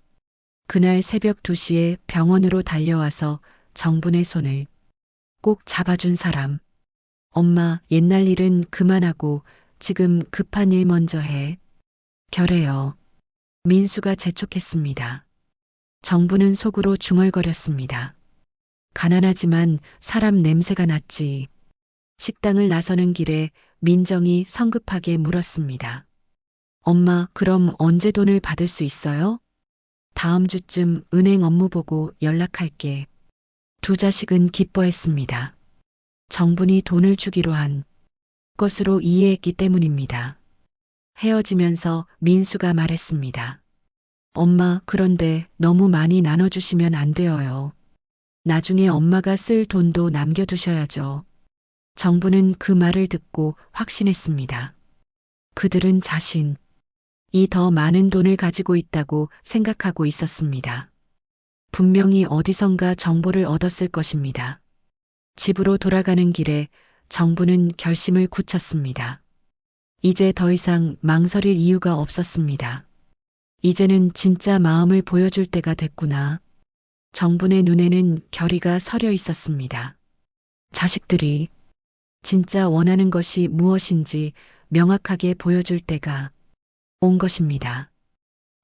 그날 새벽 2시에 병원으로 달려와서 정분의 손을 꼭 잡아준 사람. 엄마, 옛날 일은 그만하고 지금 급한 일 먼저 해. 결해요. 민수가 재촉했습니다. 정부는 속으로 중얼거렸습니다. 가난하지만 사람 냄새가 났지. 식당을 나서는 길에 민정이 성급하게 물었습니다. 엄마, 그럼 언제 돈을 받을 수 있어요? 다음 주쯤 은행 업무 보고 연락할게. 두 자식은 기뻐했습니다. 정분이 돈을 주기로 한 것으로 이해했기 때문입니다. 헤어지면서 민수가 말했습니다. 엄마, 그런데 너무 많이 나눠주시면 안 돼요. 나중에 엄마가 쓸 돈도 남겨두셔야죠. 정부는 그 말을 듣고 확신했습니다. 그들은 자신이 더 많은 돈을 가지고 있다고 생각하고 있었습니다. 분명히 어디선가 정보를 얻었을 것입니다. 집으로 돌아가는 길에 정부는 결심을 굳혔습니다. 이제 더 이상 망설일 이유가 없었습니다. 이제는 진짜 마음을 보여줄 때가 됐구나. 정분의 눈에는 결의가 서려 있었습니다. 자식들이 진짜 원하는 것이 무엇인지 명확하게 보여줄 때가 온 것입니다.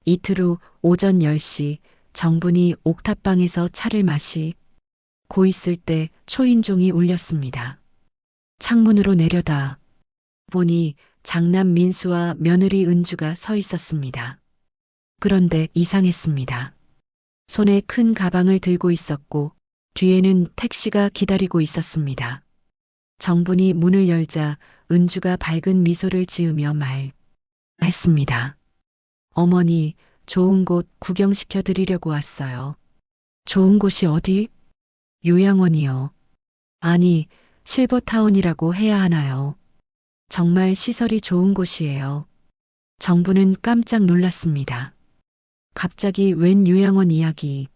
이틀 후 오전 10시 정분이 옥탑방에서 차를 마시고 있을 때 초인종이 울렸습니다. 창문으로 내려다 보니 장남 민수와 며느리 은주가 서 있었습니다. 그런데 이상했습니다. 손에 큰 가방을 들고 있었고 뒤에는 택시가 기다리고 있었습니다. 정분이 문을 열자 은주가 밝은 미소를 지으며 말했습니다. 어머니, 좋은 곳 구경시켜 드리려고 왔어요. 좋은 곳이 어디? 요양원이요. 아니, 실버타운이라고 해야 하나요? 정말 시설이 좋은 곳이에요. 정부는 깜짝 놀랐습니다. 갑자기 웬 요양원 이야기인지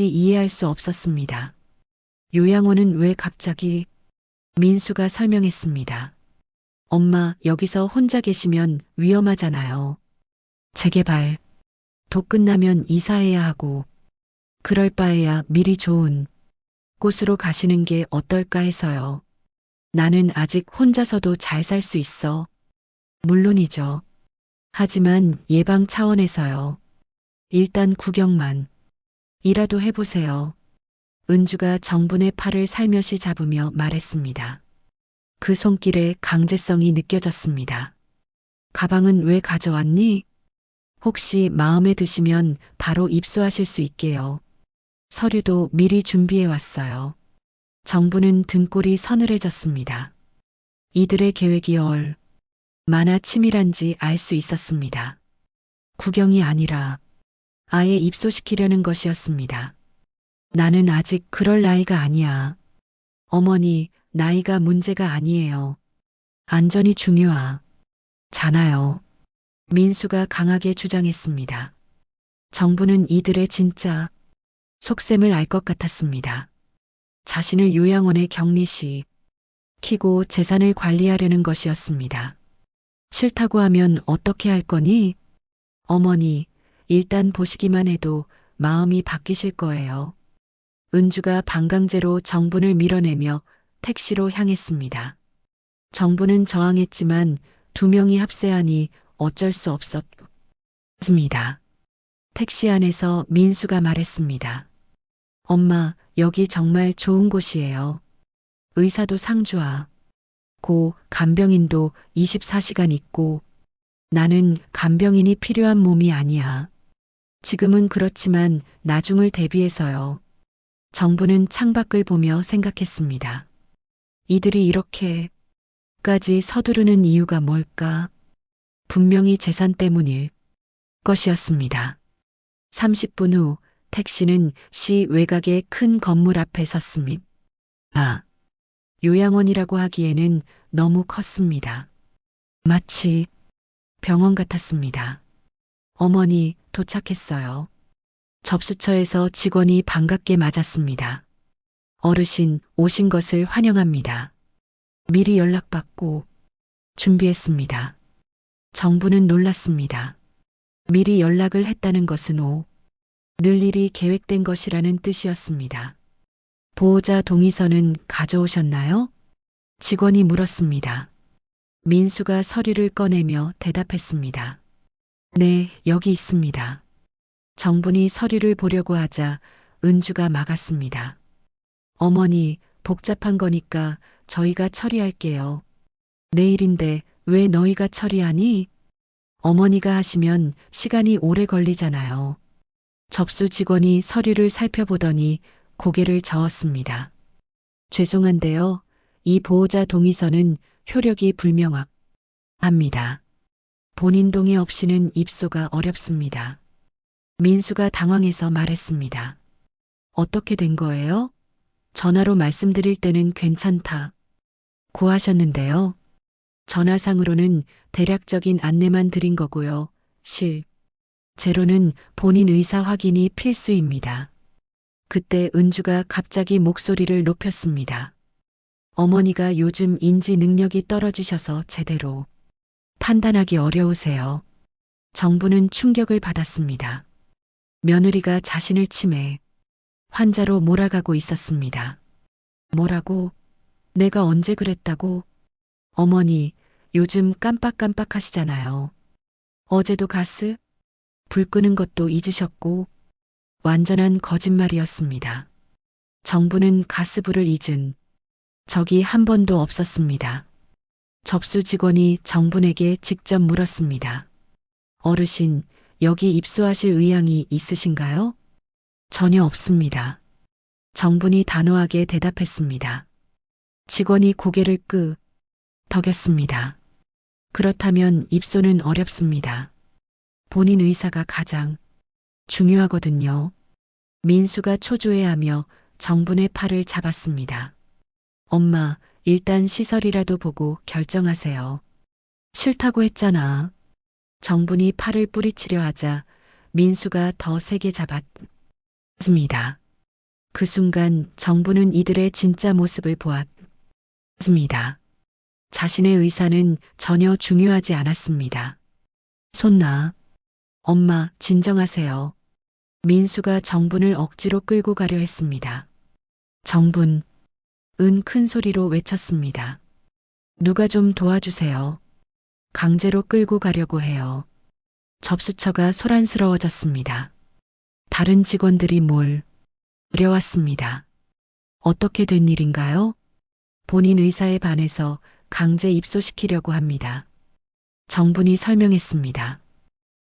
이해할 수 없었습니다. 요양원은 왜 갑자기? 민수가 설명했습니다. 엄마, 여기서 혼자 계시면 위험하잖아요. 재개발, 도 끝나면 이사해야 하고, 그럴 바에야 미리 좋은 곳으로 가시는 게 어떨까 해서요. 나는 아직 혼자서도 잘 살 수 있어. 물론이죠. 하지만 예방 차원에서요. 일단 구경만 이라도 해보세요. 은주가 정분의 팔을 살며시 잡으며 말했습니다. 그 손길에 강제성이 느껴졌습니다. 가방은 왜 가져왔니? 혹시 마음에 드시면 바로 입수하실 수 있게요. 서류도 미리 준비해 왔어요. 정부는 등골이 서늘해졌습니다. 이들의 계획이 얼마나 치밀한지 알 수 있었습니다. 구경이 아니라 아예 입소시키려는 것이었습니다. 나는 아직 그럴 나이가 아니야. 어머니, 나이가 문제가 아니에요. 안전이 중요하잖아요. 민수가 강하게 주장했습니다. 정부는 이들의 진짜 속셈을 알 것 같았습니다. 자신을 요양원에 격리시키고 재산을 관리하려는 것이었습니다. 싫다고 하면 어떻게 할 거니? 어머니, 일단 보시기만 해도 마음이 바뀌실 거예요. 은주가 방강제로 정분을 밀어내며 택시로 향했습니다. 정부는 저항했지만 두 명이 합세하니 어쩔 수 없었습니다. 택시 안에서 민수가 말했습니다. 엄마, 여기 정말 좋은 곳이에요. 의사도 상주하고 간병인도 24시간 있고 나는 간병인이 필요한 몸이 아니야. 지금은 그렇지만 나중을 대비해서요. 정부는 창밖을 보며 생각했습니다. 이들이 이렇게까지 서두르는 이유가 뭘까? 분명히 재산 때문일 것이었습니다. 30분 후 택시는 시 외곽의 큰 건물 앞에 섰습니다. 요양원이라고 하기에는 너무 컸습니다. 마치 병원 같았습니다. 어머니 도착했어요. 접수처에서 직원이 반갑게 맞았습니다. 어르신 오신 것을 환영합니다. 미리 연락받고 준비했습니다. 정부는 놀랐습니다. 미리 연락을 했다는 것은 늘 일이 계획된 것이라는 뜻이었습니다. 보호자 동의서는 가져오셨나요? 직원이 물었습니다. 민수가 서류를 꺼내며 대답했습니다. 네, 여기 있습니다. 정분이 서류를 보려고 하자 은주가 막았습니다. 어머니, 복잡한 거니까 저희가 처리할게요. 내일인데 왜 너희가 처리하니? 어머니가 하시면 시간이 오래 걸리잖아요. 접수 직원이 서류를 살펴보더니 고개를 저었습니다. 죄송한데요. 이 보호자 동의서는 효력이 불명확합니다. 본인 동의 없이는 입소가 어렵습니다. 민수가 당황해서 말했습니다. 어떻게 된 거예요? 전화로 말씀드릴 때는 괜찮다고 하셨는데요. 전화상으로는 대략적인 안내만 드린 거고요. 실제로는 본인 의사 확인이 필수입니다. 그때 은주가 갑자기 목소리를 높였습니다. 어머니가 요즘 인지 능력이 떨어지셔서 제대로 판단하기 어려우세요. 정부는 충격을 받았습니다. 며느리가 자신을 치매 환자로 몰아가고 있었습니다. 뭐라고? 내가 언제 그랬다고? 어머니, 요즘 깜빡깜빡 하시잖아요. 어제도 가스? 불 끄는 것도 잊으셨고, 완전한 거짓말이었습니다. 정부는 가스불을 잊은 적이 한 번도 없었습니다. 접수 직원이 정분에게 직접 물었습니다. 어르신, 여기 입소하실 의향이 있으신가요? 전혀 없습니다. 정분이 단호하게 대답했습니다. 직원이 고개를 끄덕였습니다. 그렇다면 입소는 어렵습니다. 본인 의사가 가장 중요하거든요. 민수가 초조해하며 정분의 팔을 잡았습니다. 엄마, 일단 시설이라도 보고 결정하세요. 싫다고 했잖아. 정분이 팔을 뿌리치려 하자 민수가 더 세게 잡았습니다. 그 순간 정분은 이들의 진짜 모습을 보았습니다. 자신의 의사는 전혀 중요하지 않았습니다. 손 놔. 엄마, 진정하세요. 민수가 정분을 억지로 끌고 가려 했습니다. 정분, 은 큰 소리로 외쳤습니다. 누가 좀 도와주세요. 강제로 끌고 가려고 해요. 접수처가 소란스러워졌습니다. 다른 직원들이 몰려왔습니다. 어떻게 된 일인가요? 본인 의사에 반해서 강제 입소시키려고 합니다. 정분이 설명했습니다.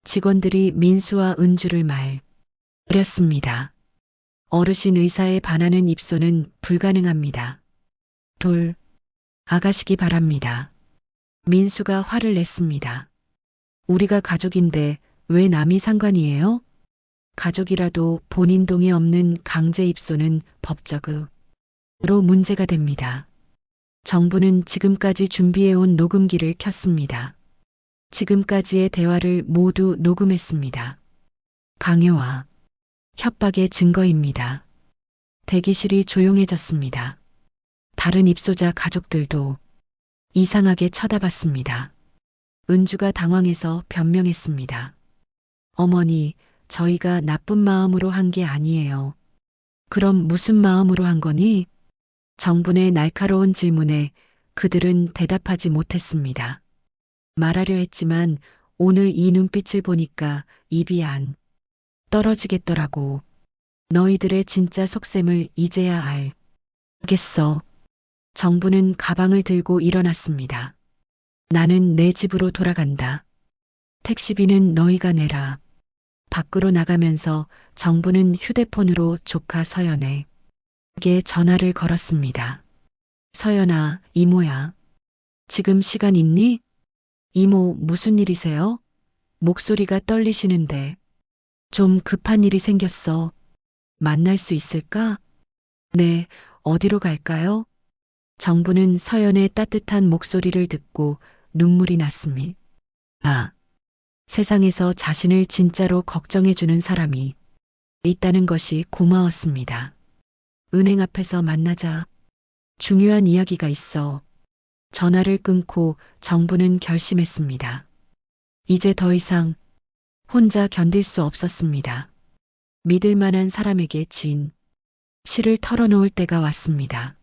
직원들이 민수와 은주를 말렸습니다. 어르신 의사에 반하는 입소는 불가능합니다. 돌아가시기 바랍니다. 민수가 화를 냈습니다. 우리가 가족인데 왜 남이 상관이에요? 가족이라도 본인 동의 없는 강제 입소는 법적으로 문제가 됩니다. 정부는 지금까지 준비해온 녹음기를 켰습니다. 지금까지의 대화를 모두 녹음했습니다. 강요와 협박의 증거입니다. 대기실이 조용해졌습니다. 다른 입소자 가족들도 이상하게 쳐다봤습니다. 은주가 당황해서 변명했습니다. 어머니, 저희가 나쁜 마음으로 한 게 아니에요. 그럼 무슨 마음으로 한 거니? 정분의 날카로운 질문에 그들은 대답하지 못했습니다. 말하려 했지만 오늘 이 눈빛을 보니까 입이 안 떨어지겠더라고. 너희들의 진짜 속셈을 이제야 알겠어. 정부는 가방을 들고 일어났습니다. 나는 내 집으로 돌아간다. 택시비는 너희가 내라. 밖으로 나가면서 정부는 휴대폰으로 조카 서연에게 전화를 걸었습니다. 서연아, 이모야. 지금 시간 있니? 이모, 무슨 일이세요? 목소리가 떨리시는데. 좀 급한 일이 생겼어. 만날 수 있을까? 네, 어디로 갈까요? 정부는 서연의 따뜻한 목소리를 듣고 눈물이 났습니다. 아, 세상에서 자신을 진짜로 걱정해주는 사람이 있다는 것이 고마웠습니다. 은행 앞에서 만나자. 중요한 이야기가 있어. 전화를 끊고 정부는 결심했습니다. 이제 더 이상 혼자 견딜 수 없었습니다. 믿을 만한 사람에게 시를 털어놓을 때가 왔습니다.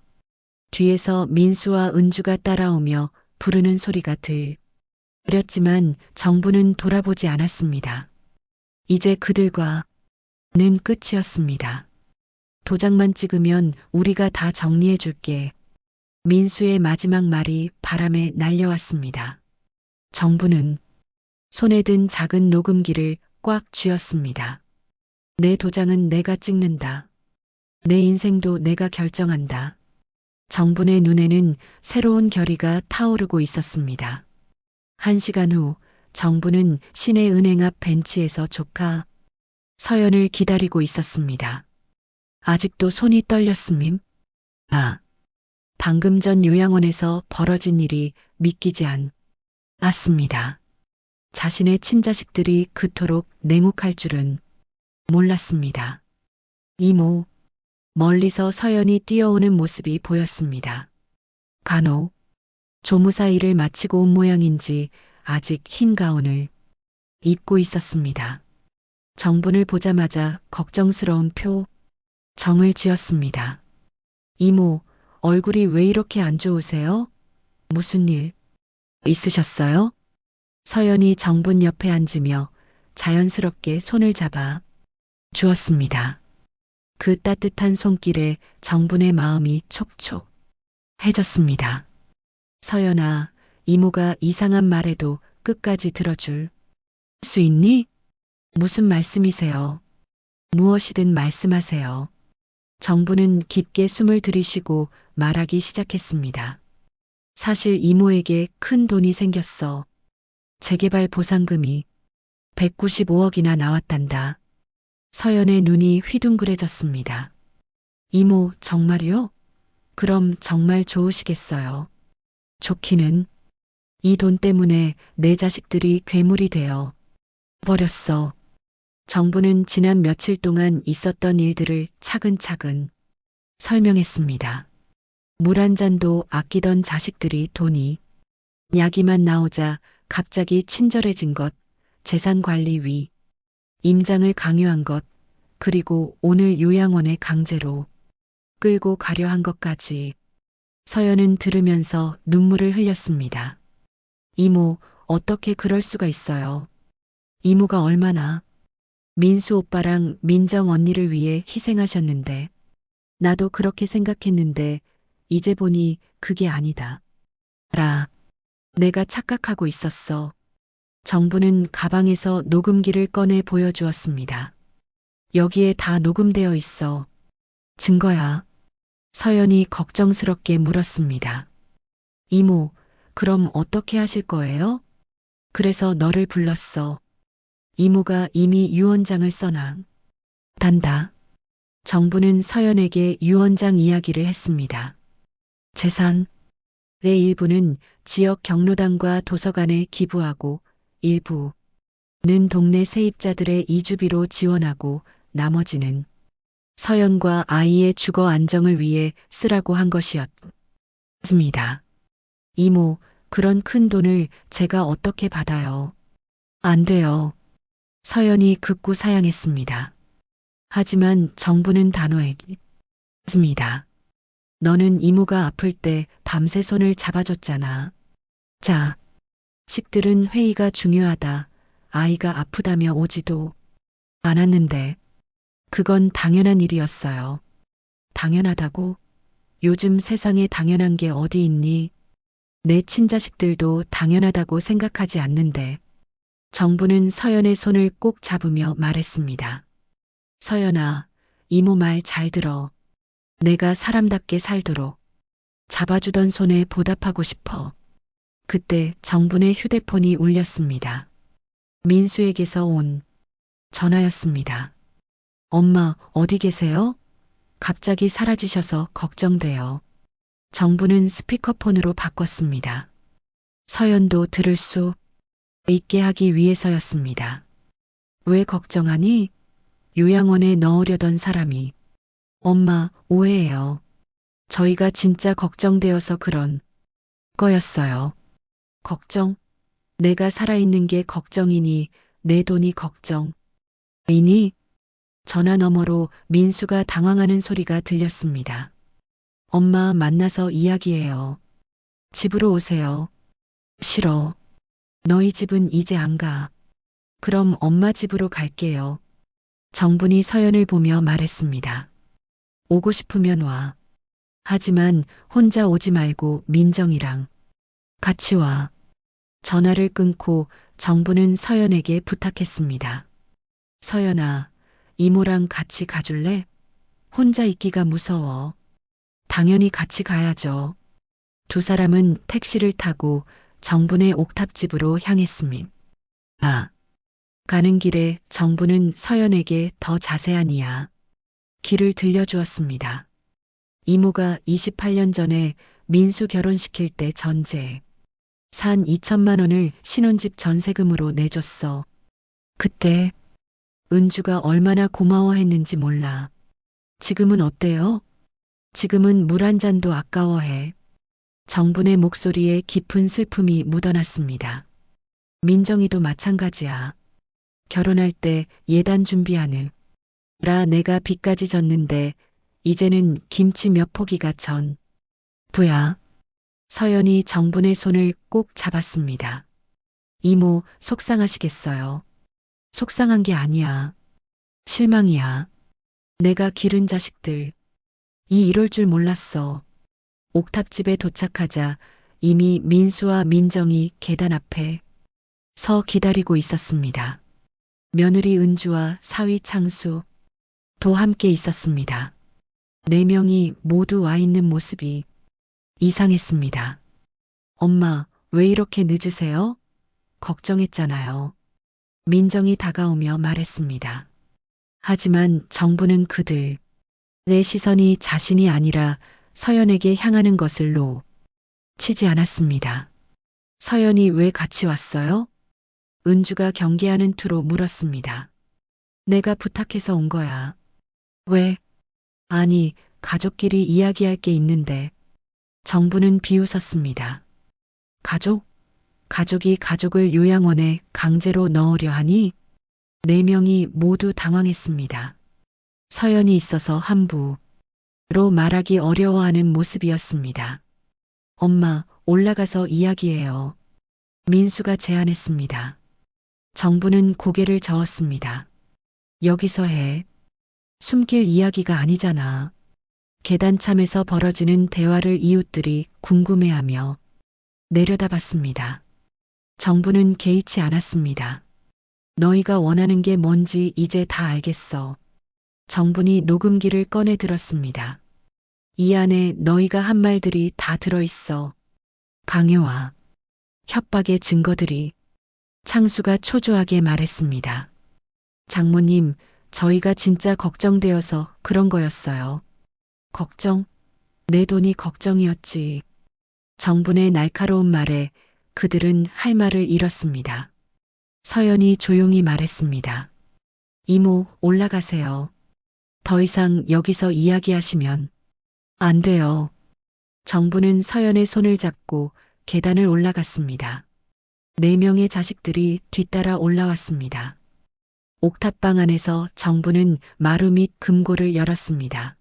뒤에서 민수와 은주가 따라오며 부르는 소리가 들렸지만 정부는 돌아보지 않았습니다. 이제 그들과는 끝이었습니다. 도장만 찍으면 우리가 다 정리해 줄게. 민수의 마지막 말이 바람에 날려왔습니다. 정부는 손에 든 작은 녹음기를 꽉 쥐었습니다. 내 도장은 내가 찍는다. 내 인생도 내가 결정한다. 정분의 눈에는 새로운 결의가 타오르고 있었습니다. 1시간 후 정부는 시내은행 앞 벤치에서 조카 서연을 기다리고 있었습니다. 아직도 손이 떨렸음임. 방금 전 요양원에서 벌어진 일이 믿기지 않았습니다. 자신의 친자식들이 그토록 냉혹할 줄은 몰랐습니다. 이모, 멀리서 서연이 뛰어오는 모습이 보였습니다. 간혹 조무사 일을 마치고 온 모양인지 아직 흰 가운을 입고 있었습니다. 정분을 보자마자 걱정스러운 표정을 지었습니다. 이모, 얼굴이 왜 이렇게 안 좋으세요? 무슨 일 있으셨어요? 서연이 정분 옆에 앉으며 자연스럽게 손을 잡아 주었습니다. 그 따뜻한 손길에 정분의 마음이 촉촉해졌습니다. 서연아, 이모가 이상한 말해도 끝까지 들어줄 수 있니? 무슨 말씀이세요? 무엇이든 말씀하세요. 정부는 깊게 숨을 들이쉬고 말하기 시작했습니다. 사실 이모에게 큰 돈이 생겼어. 재개발 보상금이 195억이나 나왔단다. 서연의 눈이 휘둥그레졌습니다. 이모, 정말요? 그럼 정말 좋으시겠어요. 좋기는 이 돈 때문에 내 자식들이 괴물이 되어 버렸어. 정부는 지난 며칠 동안 있었던 일들을 차근차근 설명했습니다. 물 한 잔도 아끼던 자식들이 돈이 야기만 나오자 갑자기 친절해진 것, 재산관리위 임장을 강요한 것, 그리고 오늘 요양원에 강제로 끌고 가려 한 것까지. 서연은 들으면서 눈물을 흘렸습니다. 이모, 어떻게 그럴 수가 있어요? 이모가 얼마나 민수 오빠랑 민정 언니를 위해 희생하셨는데, 나도 그렇게 생각했는데 이제 보니 그게 아니다. 내가 착각하고 있었어. 정부는 가방에서 녹음기를 꺼내 보여주었습니다. 여기에 다 녹음되어 있어. 증거야. 서연이 걱정스럽게 물었습니다. 이모, 그럼 어떻게 하실 거예요? 그래서 너를 불렀어. 이모가 이미 유언장을 써놔단다. 정부는 서연에게 유언장 이야기를 했습니다. 재산의 일부는 지역 경로당과 도서관에 기부하고 일부는 동네 세입자들의 이주비로 지원하고 나머지는 서연과 아이의 주거 안정을 위해 쓰라고 한 것이었습니다. 이모, 그런 큰 돈을 제가 어떻게 받아요? 안 돼요. 서연이 극구 사양했습니다. 하지만 정부는 단호했습니다. 너는 이모가 아플 때 밤새 손을 잡아줬잖아. 자, 식들은 회의가 중요하다. 아이가 아프다며 오지도 않았는데 그건 당연한 일이었어요. 당연하다고? 요즘 세상에 당연한 게 어디 있니? 내 친자식들도 당연하다고 생각하지 않는데. 정부는 서연의 손을 꼭 잡으며 말했습니다. 서연아, 이모 말 잘 들어. 내가 사람답게 살도록 잡아주던 손에 보답하고 싶어. 그때 정분의 휴대폰이 울렸습니다. 민수에게서 온 전화였습니다. 엄마, 어디 계세요? 갑자기 사라지셔서 걱정돼요. 정부는 스피커폰으로 바꿨습니다. 서연도 들을 수 있게 하기 위해서였습니다. 왜 걱정하니? 요양원에 넣으려던 사람이. 엄마, 오해예요. 저희가 진짜 걱정되어서 그런 거였어요. 걱정? 내가 살아있는 게 걱정이니 내 돈이 걱정이니? 전화 너머로 민수가 당황하는 소리가 들렸습니다. 엄마 만나서 이야기해요. 집으로 오세요. 싫어. 너희 집은 이제 안 가. 그럼 엄마 집으로 갈게요. 정분이 서연을 보며 말했습니다. 오고 싶으면 와. 하지만 혼자 오지 말고 민정이랑 같이 와. 전화를 끊고 정부는 서연에게 부탁했습니다. 서연아, 이모랑 같이 가줄래? 혼자 있기가 무서워. 당연히 같이 가야죠. 두 사람은 택시를 타고 정분의 옥탑집으로 향했습니다. 가는 길에 정부는 서연에게 더 자세한 길을 들려주었습니다. 이모가 28년 전에 민수 결혼시킬 때 전재 산 2천만 원을 신혼집 전세금으로 내줬어. 그때 은주가 얼마나 고마워했는지 몰라. 지금은 어때요? 지금은 물 한 잔도 아까워해. 정분의 목소리에 깊은 슬픔이 묻어났습니다. 민정이도 마찬가지야. 결혼할 때 예단 준비하느라 내가 빚까지 졌는데 이제는 김치 몇 포기가 전부야. 서연이 정분의 손을 꼭 잡았습니다. 이모, 속상하시겠어요. 속상한 게 아니야. 실망이야. 내가 기른 자식들. 이럴 줄 몰랐어. 옥탑집에 도착하자 이미 민수와 민정이 계단 앞에 서 기다리고 있었습니다. 며느리 은주와 사위 창수 도 함께 있었습니다. 네 명이 모두 와 있는 모습이 이상했습니다. 엄마, 왜 이렇게 늦으세요? 걱정했잖아요. 민정이 다가오며 말했습니다. 하지만 정부는 그들 내 시선이 자신이 아니라 서연에게 향하는 것을 놓치지 않았습니다. 서연이 왜 같이 왔어요? 은주가 경계하는 투로 물었습니다. 내가 부탁해서 온 거야. 왜? 아니, 가족끼리 이야기할 게 있는데. 정부는 비웃었습니다. 가족? 가족이 가족을 요양원에 강제로 넣으려 하니? 네 명이 모두 당황했습니다. 서연이 있어서 함부로 말하기 어려워하는 모습이었습니다. 엄마, 올라가서 이야기해요. 민수가 제안했습니다. 정부는 고개를 저었습니다. 여기서 해. 숨길 이야기가 아니잖아. 계단참에서 벌어지는 대화를 이웃들이 궁금해하며 내려다봤습니다. 정부는 개의치 않았습니다. 너희가 원하는 게 뭔지 이제 다 알겠어. 정분이 녹음기를 꺼내 들었습니다. 이 안에 너희가 한 말들이 다 들어있어. 강요와 협박의 증거들이. 창수가 초조하게 말했습니다. 장모님, 저희가 진짜 걱정되어서 그런 거였어요. 걱정? 내 돈이 걱정이었지. 정분의 날카로운 말에 그들은 할 말을 잃었습니다. 서연이 조용히 말했습니다. 이모, 올라가세요. 더 이상 여기서 이야기하시면 안 돼요. 정부는 서연의 손을 잡고 계단을 올라갔습니다. 네 명의 자식들이 뒤따라 올라왔습니다. 옥탑방 안에서 정부는 마루 및 금고를 열었습니다.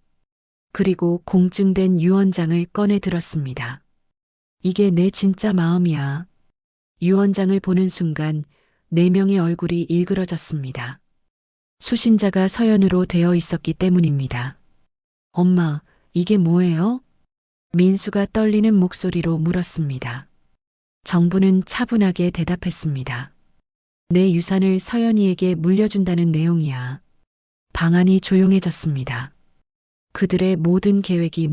그리고 공증된 유언장을 꺼내 들었습니다. 이게 내 진짜 마음이야. 유언장을 보는 순간 네 명의 얼굴이 일그러졌습니다. 수신자가 서연으로 되어 있었기 때문입니다. 엄마, 이게 뭐예요? 민수가 떨리는 목소리로 물었습니다. 정부는 차분하게 대답했습니다. 내 유산을 서연이에게 물려준다는 내용이야. 방안이 조용해졌습니다. 그들의 모든 계획이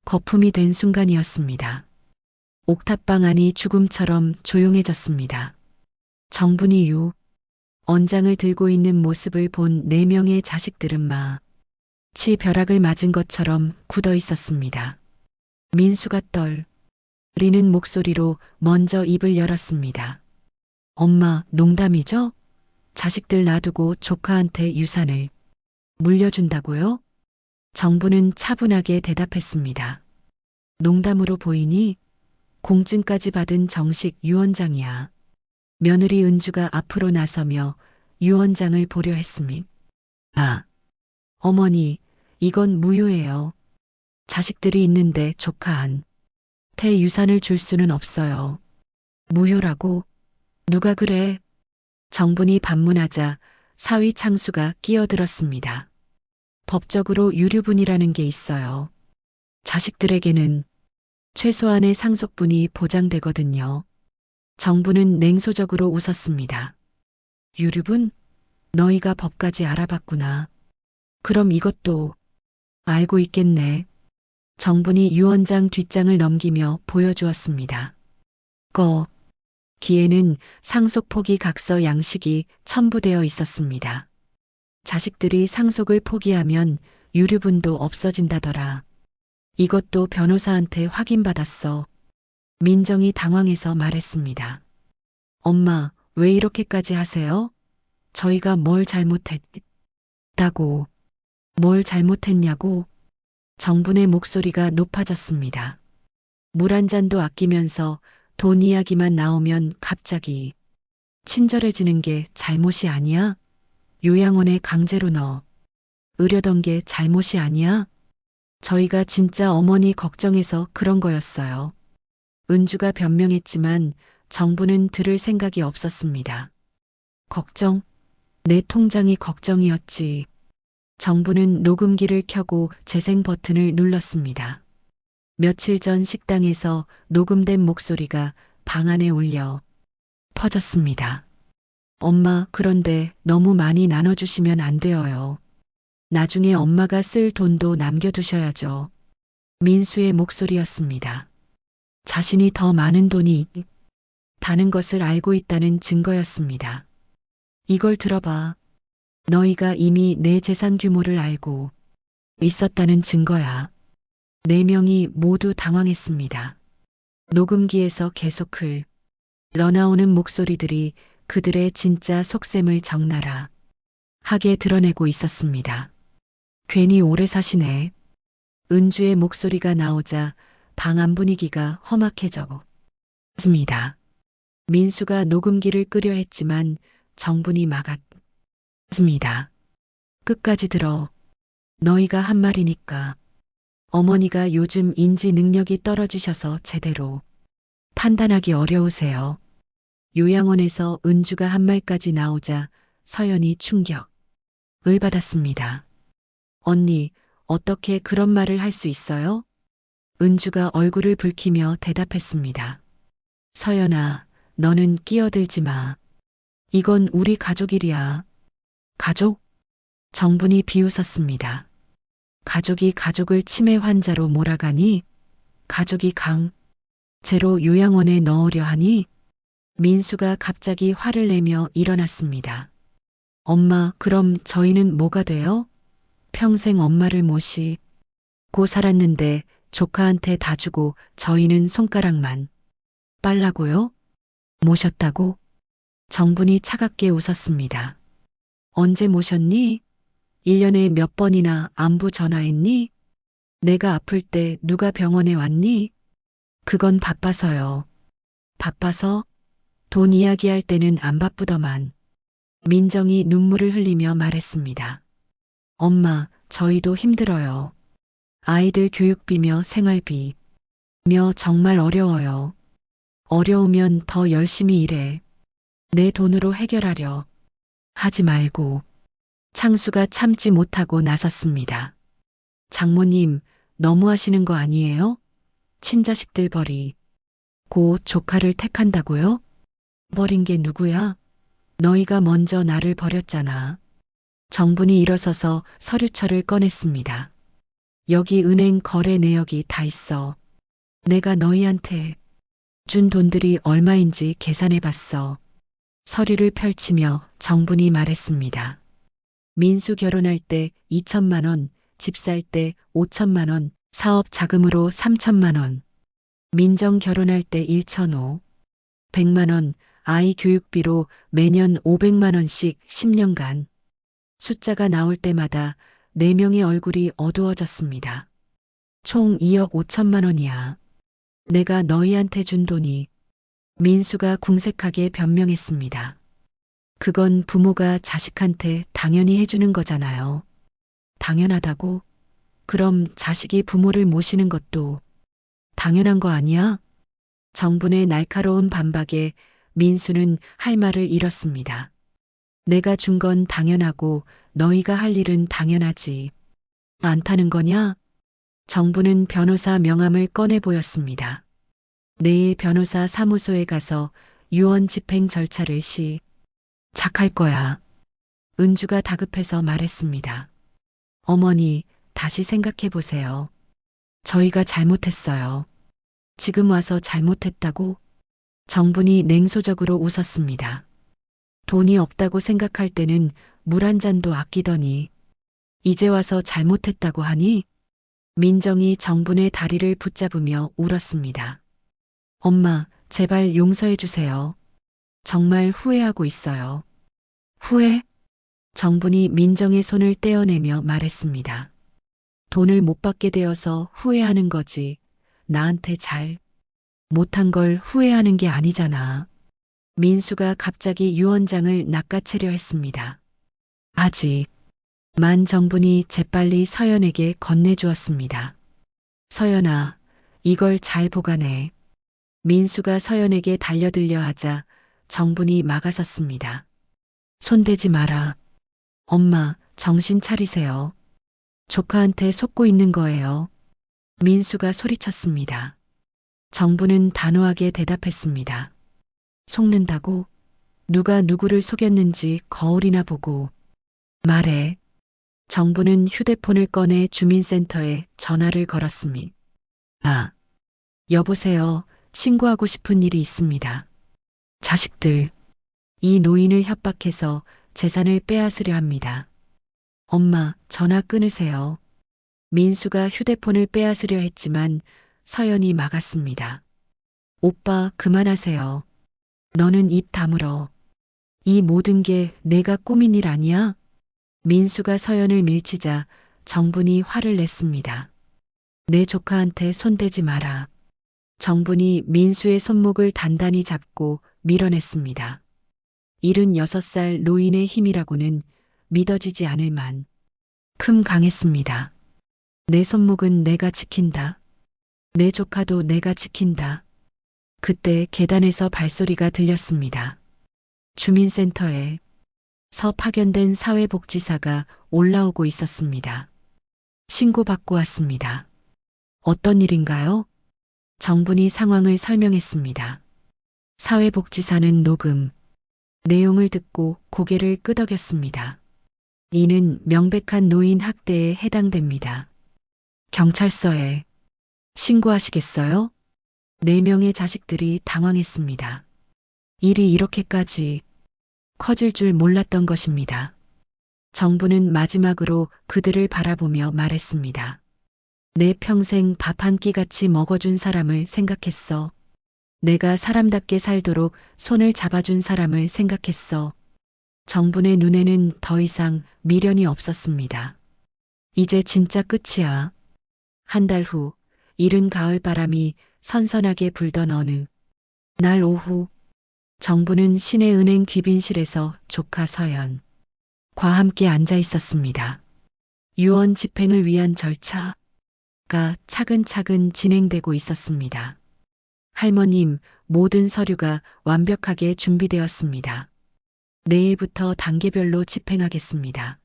거품이 된 순간이었습니다. 옥탑방 안이 죽음처럼 조용해졌습니다. 정분이 언장을 들고 있는 모습을 본 4명의 자식들은 마치 벼락을 맞은 것처럼 굳어 있었습니다. 민수가 떨리는 목소리로 먼저 입을 열었습니다. 엄마, 농담이죠? 자식들 놔두고 조카한테 유산을 물려준다고요? 정부는 차분하게 대답했습니다. 농담으로 보이니? 공증까지 받은 정식 유언장이야. 며느리 은주가 앞으로 나서며 유언장을 보려 했습니다. 어머니, 이건 무효예요. 자식들이 있는데 조카한테 유산을 줄 수는 없어요. 무효라고? 누가 그래? 정분이 반문하자 사위 창수가 끼어들었습니다. 법적으로 유류분이라는 게 있어요. 자식들에게는 최소한의 상속분이 보장되거든요. 정부는 냉소적으로 웃었습니다. 유류분? 너희가 법까지 알아봤구나. 그럼 이것도 알고 있겠네. 정분이 유언장 뒷장을 넘기며 보여주었습니다. 기에는 상속 포기 각서 양식이 첨부되어 있었습니다. 자식들이 상속을 포기하면 유류분도 없어진다더라. 이것도 변호사한테 확인받았어. 민정이 당황해서 말했습니다. 엄마, 왜 이렇게까지 하세요? 저희가 뭘 잘못했다고? 뭘 잘못했냐고? 정분의 목소리가 높아졌습니다. 물 한 잔도 아끼면서 돈 이야기만 나오면 갑자기 친절해지는 게 잘못이 아니야? 요양원에 강제로 넣으려던 게 잘못이 아니야? 저희가 진짜 어머니 걱정해서 그런 거였어요. 은주가 변명했지만 정부는 들을 생각이 없었습니다. 걱정? 내 통장이 걱정이었지. 정부는 녹음기를 켜고 재생 버튼을 눌렀습니다. 며칠 전 식당에서 녹음된 목소리가 방 안에 울려 퍼졌습니다. 엄마, 그런데 너무 많이 나눠주시면 안 돼요. 나중에 엄마가 쓸 돈도 남겨두셔야죠. 민수의 목소리였습니다. 자신이 더 많은 돈이 다는 것을 알고 있다는 증거였습니다. 이걸 들어봐. 너희가 이미 내 재산 규모를 알고 있었다는 증거야. 4명이 모두 당황했습니다. 녹음기에서 계속 흘러나오는 목소리들이 그들의 진짜 속셈을 적나라 하게 드러내고 있었습니다. 괜히 오래 사시네. 은주의 목소리가 나오자 방 안 분위기가 험악해졌습니다. 민수가 녹음기를 끄려 했지만 정분이 막았습니다. 끝까지 들어. 너희가 한 말이니까. 어머니가 요즘 인지 능력이 떨어지셔서 제대로 판단하기 어려우세요. 요양원에서 은주가 한 말까지 나오자 서연이 충격을 받았습니다. 언니, 어떻게 그런 말을 할 수 있어요? 은주가 얼굴을 붉히며 대답했습니다. 서연아, 너는 끼어들지 마. 이건 우리 가족 일이야. 가족? 정분이 비웃었습니다. 가족이 가족을 치매 환자로 몰아가니? 가족이 강제로 요양원에 넣으려 하니? 민수가 갑자기 화를 내며 일어났습니다. 엄마, 그럼 저희는 뭐가 돼요? 평생 엄마를 모시고 살았는데 조카한테 다 주고 저희는 손가락만 빨라고요? 모셨다고? 정분이 차갑게 웃었습니다. 언제 모셨니? 1년에 몇 번이나 안부 전화했니? 내가 아플 때 누가 병원에 왔니? 그건 바빠서요. 바빠서? 돈 이야기할 때는 안 바쁘더만. 민정이 눈물을 흘리며 말했습니다. 엄마, 저희도 힘들어요. 아이들 교육비며 생활비며 정말 어려워요. 어려우면 더 열심히 일해. 내 돈으로 해결하려 하지 말고. 창수가 참지 못하고 나섰습니다. 장모님, 너무하시는 거 아니에요? 친자식들 버리고 조카를 택한다고요? 버린 게 누구야? 너희가 먼저 나를 버렸잖아. 정분이 일어서서 서류철을 꺼냈습니다. 여기 은행 거래 내역이 다 있어. 내가 너희한테 준 돈들이 얼마인지 계산해 봤어. 서류를 펼치며 정분이 말했습니다. 민수 결혼할 때 2천만 원, 집 살 때 5천만 원, 사업 자금으로 3천만 원. 민정 결혼할 때 1,500, 100만 원, 아이 교육비로 매년 500만 원씩 10년간. 숫자가 나올 때마다 4명의 얼굴이 어두워졌습니다. 총 2억 5천만 원이야. 내가 너희한테 준 돈이. 민수가 궁색하게 변명했습니다. 그건 부모가 자식한테 당연히 해주는 거잖아요. 당연하다고? 그럼 자식이 부모를 모시는 것도 당연한 거 아니야? 정분의 날카로운 반박에 민수는 할 말을 잃었습니다. 내가 준 건 당연하고 너희가 할 일은 당연하지 않다는 거냐? 정부는 변호사 명함을 꺼내 보였습니다. 내일 변호사 사무소에 가서 유언 집행 절차를 시작할 거야. 은주가 다급해서 말했습니다. 어머니, 다시 생각해 보세요. 저희가 잘못했어요. 지금 와서 잘못했다고? 정분이 냉소적으로 웃었습니다. 돈이 없다고 생각할 때는 물 한 잔도 아끼더니 이제 와서 잘못했다고 하니? 민정이 정분의 다리를 붙잡으며 울었습니다. 엄마, 제발 용서해 주세요. 정말 후회하고 있어요. 후회? 정분이 민정의 손을 떼어내며 말했습니다. 돈을 못 받게 되어서 후회하는 거지. 나한테 잘 못한 걸 후회하는 게 아니잖아. 민수가 갑자기 유언장을 낚아채려 했습니다. 아직. 만 정분이 재빨리 서연에게 건네주었습니다. 서연아, 이걸 잘 보관해. 민수가 서연에게 달려들려 하자 정분이 막아섰습니다. 손대지 마라. 엄마, 정신 차리세요. 조카한테 속고 있는 거예요. 민수가 소리쳤습니다. 정부는 단호하게 대답했습니다. 속는다고? 누가 누구를 속였는지 거울이나 보고 말해. 정부는 휴대폰을 꺼내 주민센터에 전화를 걸었습니다. 여보세요. 신고하고 싶은 일이 있습니다. 자식들. 이 노인을 협박해서 재산을 빼앗으려 합니다. 엄마, 전화 끊으세요. 민수가 휴대폰을 빼앗으려 했지만 서연이 막았습니다. 오빠, 그만하세요. 너는 입 다물어. 이 모든 게 내가 꾸민 일 아니야? 민수가 서연을 밀치자 정분이 화를 냈습니다. 내 조카한테 손대지 마라. 정분이 민수의 손목을 단단히 잡고 밀어냈습니다. 76살 노인의 힘이라고는 믿어지지 않을 만큼 강했습니다. 내 손목은 내가 지킨다. 내 조카도 내가 지킨다. 그때 계단에서 발소리가 들렸습니다. 주민센터에 서 파견된 사회복지사가 올라오고 있었습니다. 신고받고 왔습니다. 어떤 일인가요? 정분이 상황을 설명했습니다. 사회복지사는 녹음 내용을 듣고 고개를 끄덕였습니다. 이는 명백한 노인 학대에 해당됩니다. 경찰서에 신고하시겠어요? 4명의 자식들이 당황했습니다. 일이 이렇게까지 커질 줄 몰랐던 것입니다. 정부는 마지막으로 그들을 바라보며 말했습니다. 내 평생 밥 한 끼 같이 먹어준 사람을 생각했어. 내가 사람답게 살도록 손을 잡아준 사람을 생각했어. 정분의 눈에는 더 이상 미련이 없었습니다. 이제 진짜 끝이야. 한 달 후, 이른 가을 바람이 선선하게 불던 어느 날 오후, 정부는 신해은행 귀빈실에서 조카 서연과 함께 앉아 있었습니다. 유언 집행을 위한 절차가 차근차근 진행되고 있었습니다. 할머님, 모든 서류가 완벽하게 준비되었습니다. 내일부터 단계별로 집행하겠습니다.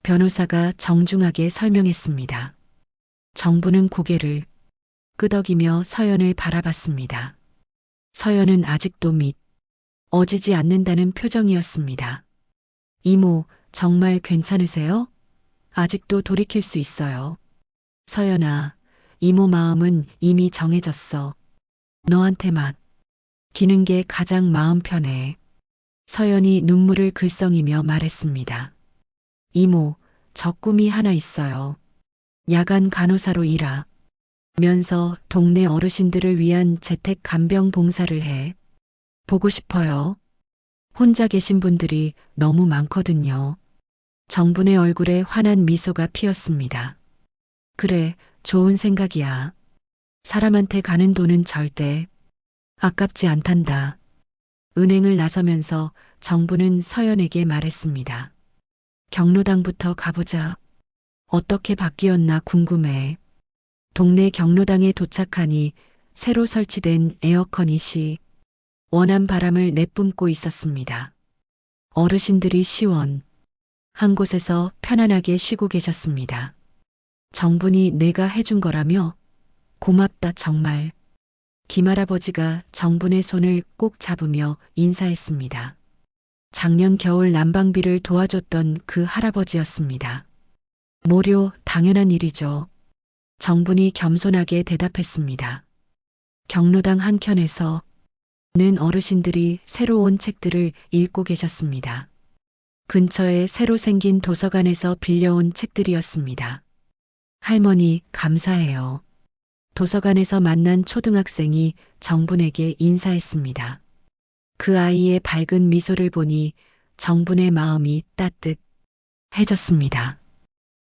변호사가 정중하게 설명했습니다. 정부는 고개를 끄덕이며 서연을 바라봤습니다. 서연은 아직도 어지지 않는다는 표정이었습니다. 이모, 정말 괜찮으세요? 아직도 돌이킬 수 있어요. 서연아, 이모 마음은 이미 정해졌어. 너한테 맡기는 게 가장 마음 편해. 서연이 눈물을 글썽이며 말했습니다. 이모, 저 꿈이 하나 있어요. 야간 간호사로 일하면서 동네 어르신들을 위한 재택 간병 봉사를 해 보고 싶어요. 혼자 계신 분들이 너무 많거든요. 정분의 얼굴에 환한 미소가 피었습니다. 그래, 좋은 생각이야. 사람한테 가는 돈은 절대 아깝지 않단다. 은행을 나서면서 정부는 서연에게 말했습니다. 경로당부터 가보자. 어떻게 바뀌었나 궁금해. 동네 경로당에 도착하니 새로 설치된 에어컨이 원한 바람을 내뿜고 있었습니다. 어르신들이 시원 한 곳에서 편안하게 쉬고 계셨습니다. 정분이 내가 해준 거라며? 고맙다 정말. 김할아버지가 정분의 손을 꼭 잡으며 인사했습니다. 작년 겨울 난방비를 도와줬던 그 할아버지였습니다. 모료 당연한 일이죠. 정분이 겸손하게 대답했습니다. 경로당 한켠에서 는 어르신들이 새로 온 책들을 읽고 계셨습니다. 근처에 새로 생긴 도서관에서 빌려온 책들이었습니다. 할머니, 감사해요. 도서관에서 만난 초등학생이 정분에게 인사했습니다. 그 아이의 밝은 미소를 보니 정분의 마음이 따뜻해졌습니다.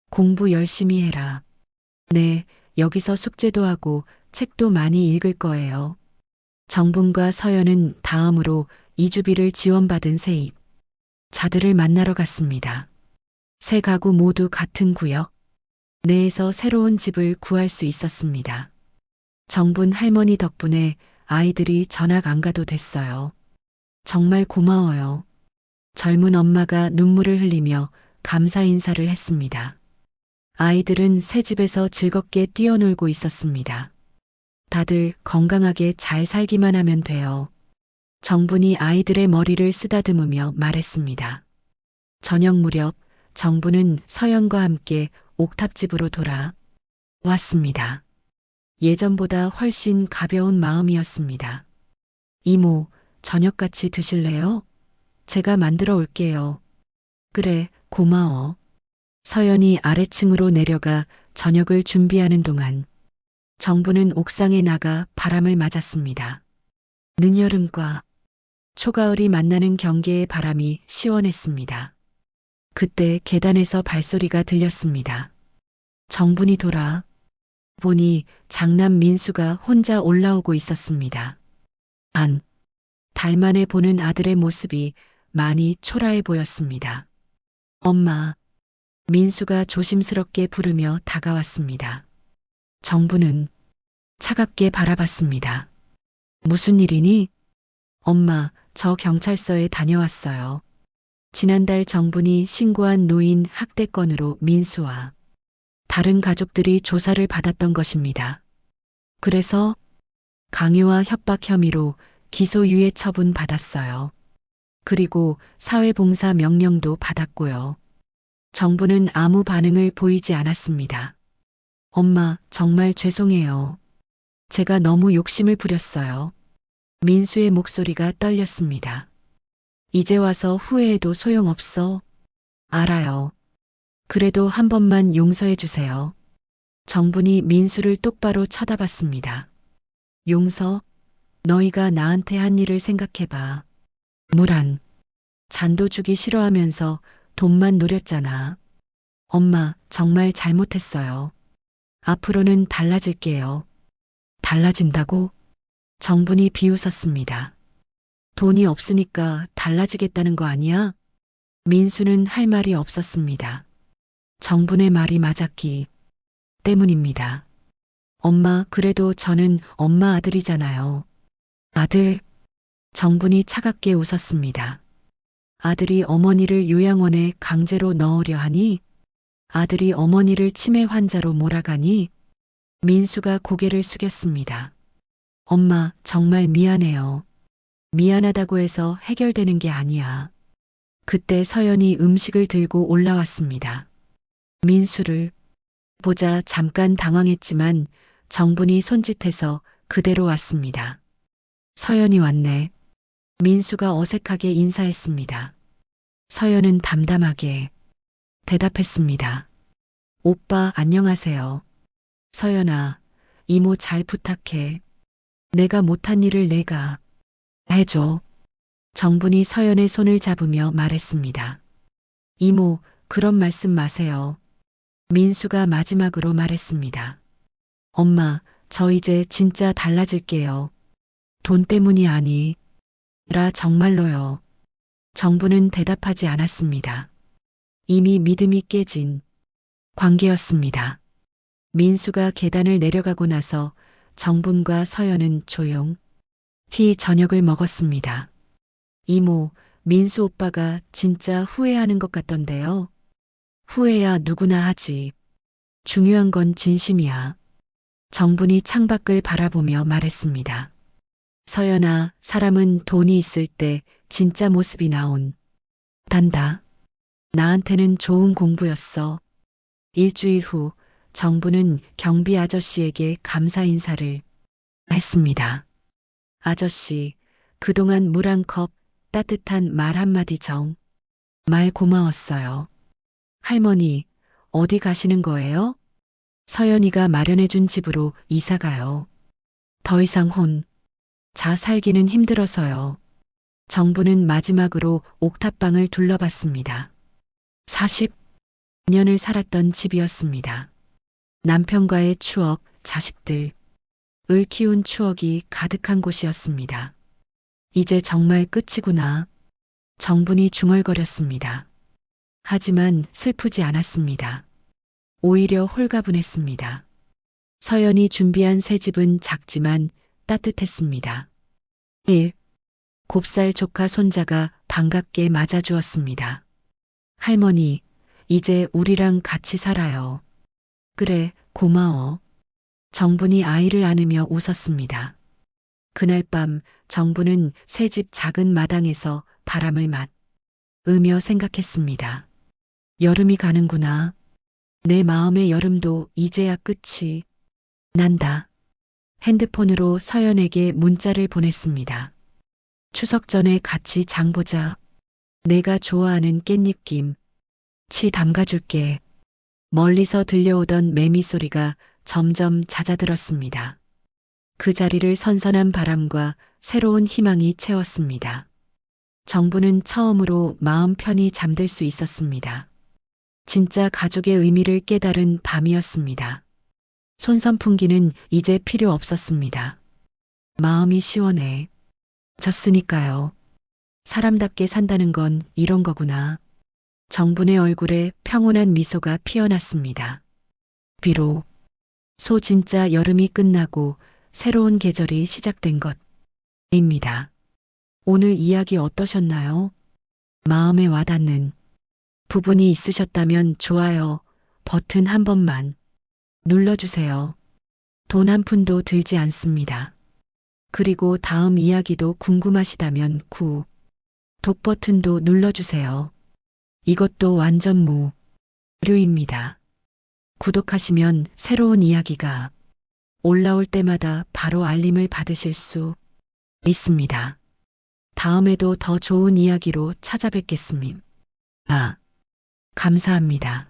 공부 열심히 해라. 네, 여기서 숙제도 하고 책도 많이 읽을 거예요. 정분과 서연은 다음으로 이주비를 지원받은 세입 자들을 만나러 갔습니다. 세 가구 모두 같은 구역 내에서 새로운 집을 구할 수 있었습니다. 정분 할머니 덕분에 아이들이 전학 안 가도 됐어요. 정말 고마워요. 젊은 엄마가 눈물을 흘리며 감사 인사를 했습니다. 아이들은 새 집에서 즐겁게 뛰어놀고 있었습니다. 다들 건강하게 잘 살기만 하면 돼요. 정분이 아이들의 머리를 쓰다듬으며 말했습니다. 저녁 무렵 정분은 서연과 함께 옥탑집으로 돌아왔습니다. 예전보다 훨씬 가벼운 마음이었습니다. 이모, 저녁 같이 드실래요? 제가 만들어 올게요. 그래, 고마워. 서연이 아래층으로 내려가 저녁을 준비하는 동안 정부는 옥상에 나가 바람을 맞았습니다. 늦여름과 초가을이 만나는 경계의 바람이 시원했습니다. 그때 계단에서 발소리가 들렸습니다. 정분이 보니 장남 민수가 혼자 올라오고 있었습니다. 달 만에 보는 아들의 모습이 많이 초라해 보였습니다. 엄마, 민수가 조심스럽게 부르며 다가왔습니다. 정부는 차갑게 바라봤습니다. 무슨 일이니? 엄마, 저 경찰서에 다녀왔어요. 지난달 정분이 신고한 노인 학대 건으로 민수와 다른 가족들이 조사를 받았던 것입니다. 그래서 강요와 협박 혐의로 기소유예 처분 받았어요. 그리고 사회봉사 명령도 받았고요. 정부는 아무 반응을 보이지 않았습니다. 엄마, 정말 죄송해요. 제가 너무 욕심을 부렸어요. 민수의 목소리가 떨렸습니다. 이제 와서 후회해도 소용없어. 알아요. 그래도 한 번만 용서해 주세요. 정분이 민수를 똑바로 쳐다봤습니다. 용서? 너희가 나한테 한 일을 생각해봐. 물 한 잔도 주기 싫어하면서 돈만 노렸잖아. 엄마, 정말 잘못했어요. 앞으로는 달라질게요. 달라진다고? 정분이 비웃었습니다. 돈이 없으니까 달라지겠다는 거 아니야? 민수는 할 말이 없었습니다. 정분의 말이 맞았기 때문입니다. 엄마, 그래도 저는 엄마 아들이잖아요. 아들? 정분이 차갑게 웃었습니다. 아들이 어머니를 요양원에 강제로 넣으려 하니? 아들이 어머니를 치매 환자로 몰아가니? 민수가 고개를 숙였습니다. 엄마, 정말 미안해요. 미안하다고 해서 해결되는 게 아니야. 그때 서연이 음식을 들고 올라왔습니다. 민수를 보자 잠깐 당황했지만 정분이 손짓해서 그대로 왔습니다. 서연이 왔네. 민수가 어색하게 인사했습니다. 서연은 담담하게 대답했습니다. 오빠 안녕하세요. 서연아, 이모 잘 부탁해. 내가 못한 일을 내가 해줘. 정분이 서연의 손을 잡으며 말했습니다. 이모, 그런 말씀 마세요. 민수가 마지막으로 말했습니다. 엄마, 저 이제 진짜 달라질게요. 돈 때문이 아니라 정말로요. 정부는 대답하지 않았습니다. 이미 믿음이 깨진 관계였습니다. 민수가 계단을 내려가고 나서 정분과 서연은 조용히 저녁을 먹었습니다. 이모, 민수 오빠가 진짜 후회하는 것 같던데요. 후회야 누구나 하지. 중요한 건 진심이야. 정분이 창밖을 바라보며 말했습니다. 서연아, 사람은 돈이 있을 때 진짜 모습이 나온단다. 나한테는 좋은 공부였어. 일주일 후 정부는 경비 아저씨에게 감사 인사를 했습니다. 아저씨, 그동안 물 한 컵, 따뜻한 말 한마디 정말 고마웠어요. 할머니, 어디 가시는 거예요? 서연이가 마련해준 집으로 이사가요. 더 이상 혼자 살기는 힘들어서요. 정부는 마지막으로 옥탑방을 둘러봤습니다. 40년을 살았던 집이었습니다. 남편과의 추억, 자식들, 을 키운 추억이 가득한 곳이었습니다. 이제 정말 끝이구나. 정분이 중얼거렸습니다. 하지만 슬프지 않았습니다. 오히려 홀가분했습니다. 서연이 준비한 새 집은 작지만 따뜻했습니다. 1. 곱살 조카 손자가 반갑게 맞아주었습니다. 할머니, 이제 우리랑 같이 살아요. 그래, 고마워. 정분이 아이를 안으며 웃었습니다. 그날 밤 정분은 새 집 작은 마당에서 바람을 맞으며 생각했습니다. 여름이 가는구나. 내 마음의 여름도 이제야 끝이 난다. 핸드폰으로 서연에게 문자를 보냈습니다. 추석 전에 같이 장 보자. 내가 좋아하는 깻잎김치 담가줄게. 멀리서 들려오던 매미 소리가 점점 잦아들었습니다. 그 자리를 선선한 바람과 새로운 희망이 채웠습니다. 정부는 처음으로 마음 편히 잠들 수 있었습니다. 진짜 가족의 의미를 깨달은 밤이었습니다. 손선풍기는 이제 필요 없었습니다. 마음이 시원해졌으니까요. 사람답게 산다는 건 이런 거구나. 정분의 얼굴에 평온한 미소가 피어났습니다. 비록 진짜 여름이 끝나고 새로운 계절이 시작된 것입니다. 오늘 이야기 어떠셨나요? 마음에 와닿는 부분이 있으셨다면 좋아요 버튼 한 번만 눌러주세요. 돈 한 푼도 들지 않습니다. 그리고 다음 이야기도 궁금하시다면 구독 버튼도 눌러주세요. 이것도 완전 무료입니다. 구독하시면 새로운 이야기가 올라올 때마다 바로 알림을 받으실 수 있습니다. 다음에도 더 좋은 이야기로 찾아뵙겠습니다. 감사합니다.